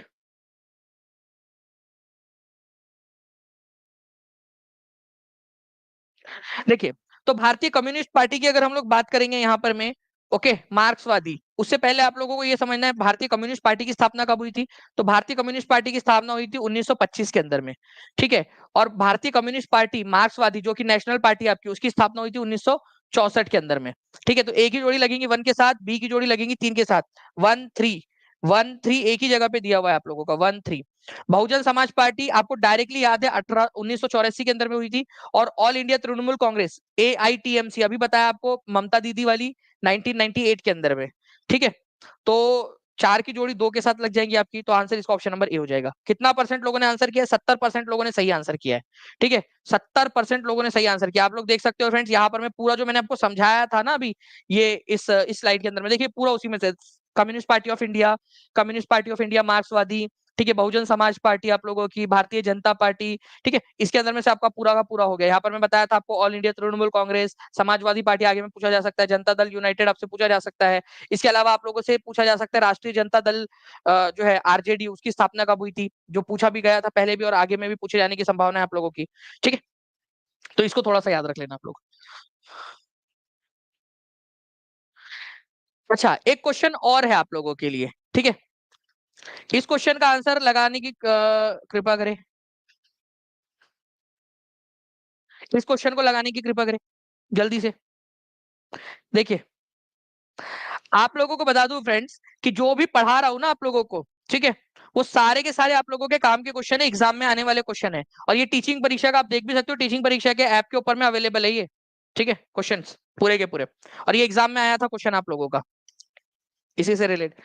देखिए, तो भारतीय कम्युनिस्ट पार्टी की अगर हम लोग बात करेंगे यहाँ पर में, ओके, मार्क्सवादी, उससे पहले आप लोगों को ये समझना है भारतीय कम्युनिस्ट पार्टी की स्थापना कब हुई थी। तो भारतीय कम्युनिस्ट पार्टी की स्थापना हुई थी 1925 के अंदर में, ठीक है। और भारतीय कम्युनिस्ट पार्टी मार्क्सवादी जो कि नेशनल पार्टी आपकी, उसकी स्थापना हुई थी 1964 के अंदर में, ठीक है। तो एक ही जोड़ी लगेंगी 1 के साथ, बी की जोड़ी लगेंगी 3 के साथ, 1 3 1 3 एक ही जगह पे दिया हुआ है आप लोगों का, 1 3। बहुजन समाज पार्टी आपको डायरेक्टली याद है 1984 के अंदर में हुई थी। और all India Trinamool Congress, AITMC, अभी बताया आपको, ममता दीदी वाली, 1998 के अंदर में, ठीक है। तो 4 की जोड़ी 2 के साथ लग जाएंगी आपकी, तो आंसर इसका ऑप्शन नंबर ए हो जाएगा। कितना परसेंट लोगों ने आंसर किया है? 70% लोगों ने सही आंसर किया है, ठीक है। 70% लोगों ने सही आंसर किया। आप लोग देख सकते हो फ्रेंड्स, यहाँ पर मैं पूरा जो मैंने आपको समझाया था ना अभी, ये इस स्लाइड के अंदर में देखिए, पूरा उसी में से communist party of India, communist party of India मार्क्सवादी, ठीक है, बहुजन समाज पार्टी आप लोगों की, भारतीय जनता पार्टी, ठीक है, इसके अंदर में से आपका पूरा का पूरा हो गया। यहाँ पर मैं बताया था आपको, all India Trinamool Congress, Samajwadi party आगे में पूछा जा सकता है, जनता दल यूनाइटेड आपसे पूछा जा सकता है। इसके अलावा आप लोगों से पूछा जा सकता है राष्ट्रीय जनता दल जो है RJD, उसकी स्थापना कब हुई थी, जो पूछा भी गया था पहले भी और आगे में भी पूछे जाने की संभावना है आप लोगों की, ठीक है। तो इसको थोड़ा सा याद रख लेना आप लोग। अच्छा, एक क्वेश्चन और है आप लोगों के लिए, ठीक है। इस क्वेश्चन का आंसर लगाने की कृपा करें, इस क्वेश्चन को लगाने की कृपा करें जल्दी से। देखिए, आप लोगों को बता दूं फ्रेंड्स कि जो भी पढ़ा रहा हूं ना आप लोगों को, ठीक है, वो सारे के सारे आप लोगों के काम के क्वेश्चन है, एग्जाम में आने वाले क्वेश्चन है। और ये टीचिंग परीक्षा का आप देख भी सकते हो, टीचिंग परीक्षा के ऐप के ऊपर में अवेलेबल है ये, ठीक है, क्वेश्चंस पूरे के पूरे। और ये एग्जाम में आया था क्वेश्चन आप लोगों का इसी से रिलेटेड।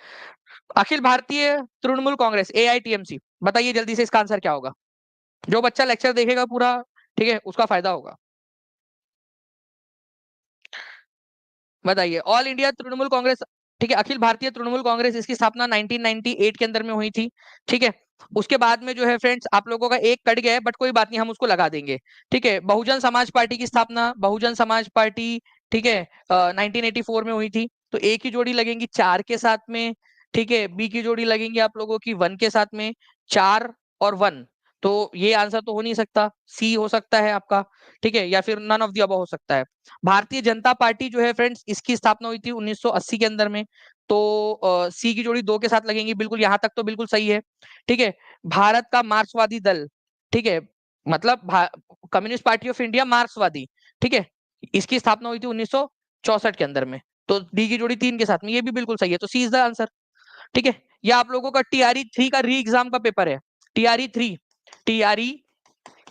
अखिल भारतीय तृणमूल कांग्रेस AITMC, बताइए जल्दी से इसका आंसर क्या होगा? जो बच्चा लेक्चर देखेगा पूरा, ठीक है, उसका फायदा होगा। बताइए। ऑल इंडिया तृणमूल कांग्रेस, ठीक है, अखिल भारतीय तृणमूल कांग्रेस, इसकी स्थापना 1998 के अंदर में हुई थी, ठीक है। उसके बाद में जो है फ्रेंड्स आप लोगों का एक कट गया है, बट कोई बात नहीं, हम उसको लगा देंगे, ठीक है। बहुजन समाज पार्टी की स्थापना, बहुजन समाज पार्टी, ठीक है, 1984 में हुई थी। तो ए की जोड़ी लगेंगी 4 के साथ में, ठीक है। बी की जोड़ी लगेंगी आप लोगों की 1 के साथ में, 4 और 1। तो ये आंसर तो हो नहीं सकता, सी हो सकता है आपका, ठीक है, या फिर नन ऑफ द अबव हो सकता है। भारतीय जनता पार्टी जो है फ्रेंड्स, इसकी स्थापना हुई थी 1980 के अंदर में। तो सी की जोड़ी 2 के साथ लगेंगी, बिल्कुल यहां तक तो बिल्कुल सही है, ठीक है। भारत का मार्क्सवादी दल, ठीक है, मतलब कम्युनिस्ट पार्टी ऑफ इंडिया मार्क्सवादी, ठीक है, इसकी स्थापना हुई थी 1964 के अंदर में। तो डी की जोड़ी 3 के साथ में, ये भी बिल्कुल सही है, तो सी इज द आंसर, ठीक है। या आप लोगों का TRE 3 का री एग्जाम का पेपर है, TRE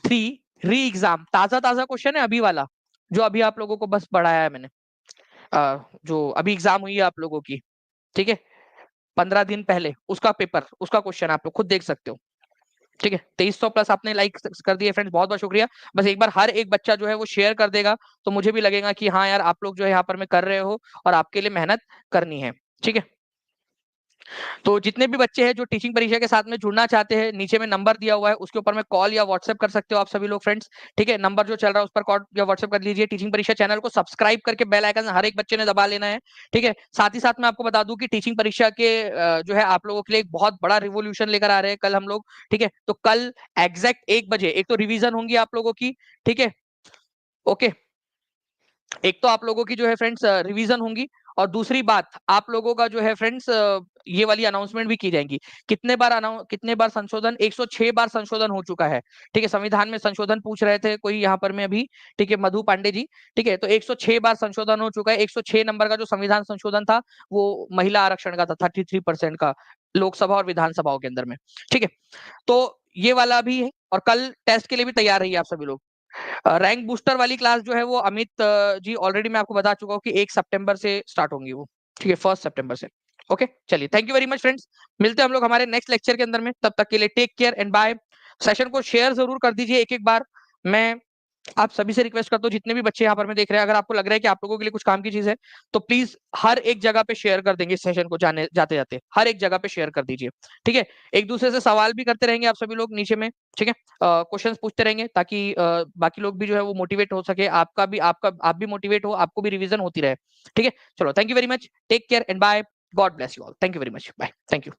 3 री एग्जाम, ताजा ताजा क्वेश्चन है अभी वाला, जो अभी आप लोगों को बस पढ़ाया है मैंने, जो अभी एग्जाम हुई है आप लोगों की, ठीक है, 15 दिन पहले, उसका पेपर, उसका क्वेश्चन आप लोग खुद देख सकते हो, ठीक है। 2300+ आपने लाइक कर दिए फ्रेंड्स, बहुत बहुत शुक्रिया। बस एक बार हर एक बच्चा जो है वो शेयर कर देगा, तो मुझे भी लगेगा कि हाँ यार आप लोग जो है यहाँ पर में कर रहे हो और आपके लिए मेहनत करनी है, ठीक है। तो जितने भी बच्चे हैं जो टीचिंग परीक्षा के साथ में जुड़ना चाहते हैं, नीचे में नंबर दिया हुआ है, उसके ऊपर में कॉल या व्हाट्सएप कर सकते हो आप सभी लोग फ्रेंड्स, ठीक है। नंबर जो चल रहा है उस पर कॉल या व्हाट्सएप कर लीजिए। टीचिंग परीक्षा चैनल को सब्सक्राइब करके बेल आइकन हर एक बच्चे ने दबा लेना है, ठीक है। साथ ही साथ मैं आपको बता दूं कि टीचिंग परीक्षा के जो है आप लोगों के लिए एक बहुत बड़ा रिवोल्यूशन लेकर आ रहे हैं कल हम लोग, ठीक है। तो कल एग्जैक्ट 1 बजे एक तो रिविजन होंगी आप लोगों की, ठीक है, ओके। एक तो आप लोगों की जो है फ्रेंड्स रिवीजन होंगी, और दूसरी बात आप लोगों का जो है फ्रेंड्स ये वाली अनाउंसमेंट भी की जाएंगी। कितने बार संशोधन, 106 बार संशोधन हो चुका है, ठीक है। संविधान में संशोधन पूछ रहे थे कोई यहाँ पर में अभी, ठीक है, मधु पांडे जी, ठीक है। तो 106 बार संशोधन हो चुका है। 106 नंबर का जो संविधान संशोधन था वो महिला आरक्षण का था, 33% का, लोकसभा और विधानसभाओं के अंदर में, ठीक है। तो ये वाला भी है, और कल टेस्ट के लिए भी तैयार रहिए आप सभी लोग। रैंक बूस्टर वाली क्लास जो है वो अमित जी ऑलरेडी मैं आपको बता चुका हूँ कि 1 सितंबर से स्टार्ट होंगी वो, ठीक है, 1 सितंबर से। ओके, चलिए, thank you very much friends. मिलते हैं हम लोग हमारे नेक्स्ट लेक्चर के अंदर में, तब तक के लिए take care and bye. Session को शेयर जरूर कर दीजिए एक एक बार। मैं आप सभी से रिक्वेस्ट करता हूँ, जितने भी बच्चे यहाँ पर मैं देख रहे हैं, अगर आपको लग रहा है कि आप लोगों के लिए कुछ काम की चीज है, तो प्लीज हर एक जगह पे शेयर कर देंगे, सेशन को जाने जाते जाते हर एक जगह पे शेयर कर दीजिए, ठीक है। एक दूसरे से सवाल भी करते रहेंगे आप सभी लोग नीचे में, ठीक है, क्वेश्चंस पूछते रहेंगे, ताकि बाकी लोग भी जो है वो मोटिवेट हो सके, आप भी मोटिवेट हो, आपको भी रिविजन होती रहे, ठीक है। चलो, thank you very much, take care and bye, God bless you all, thank you very much, bye, thank you.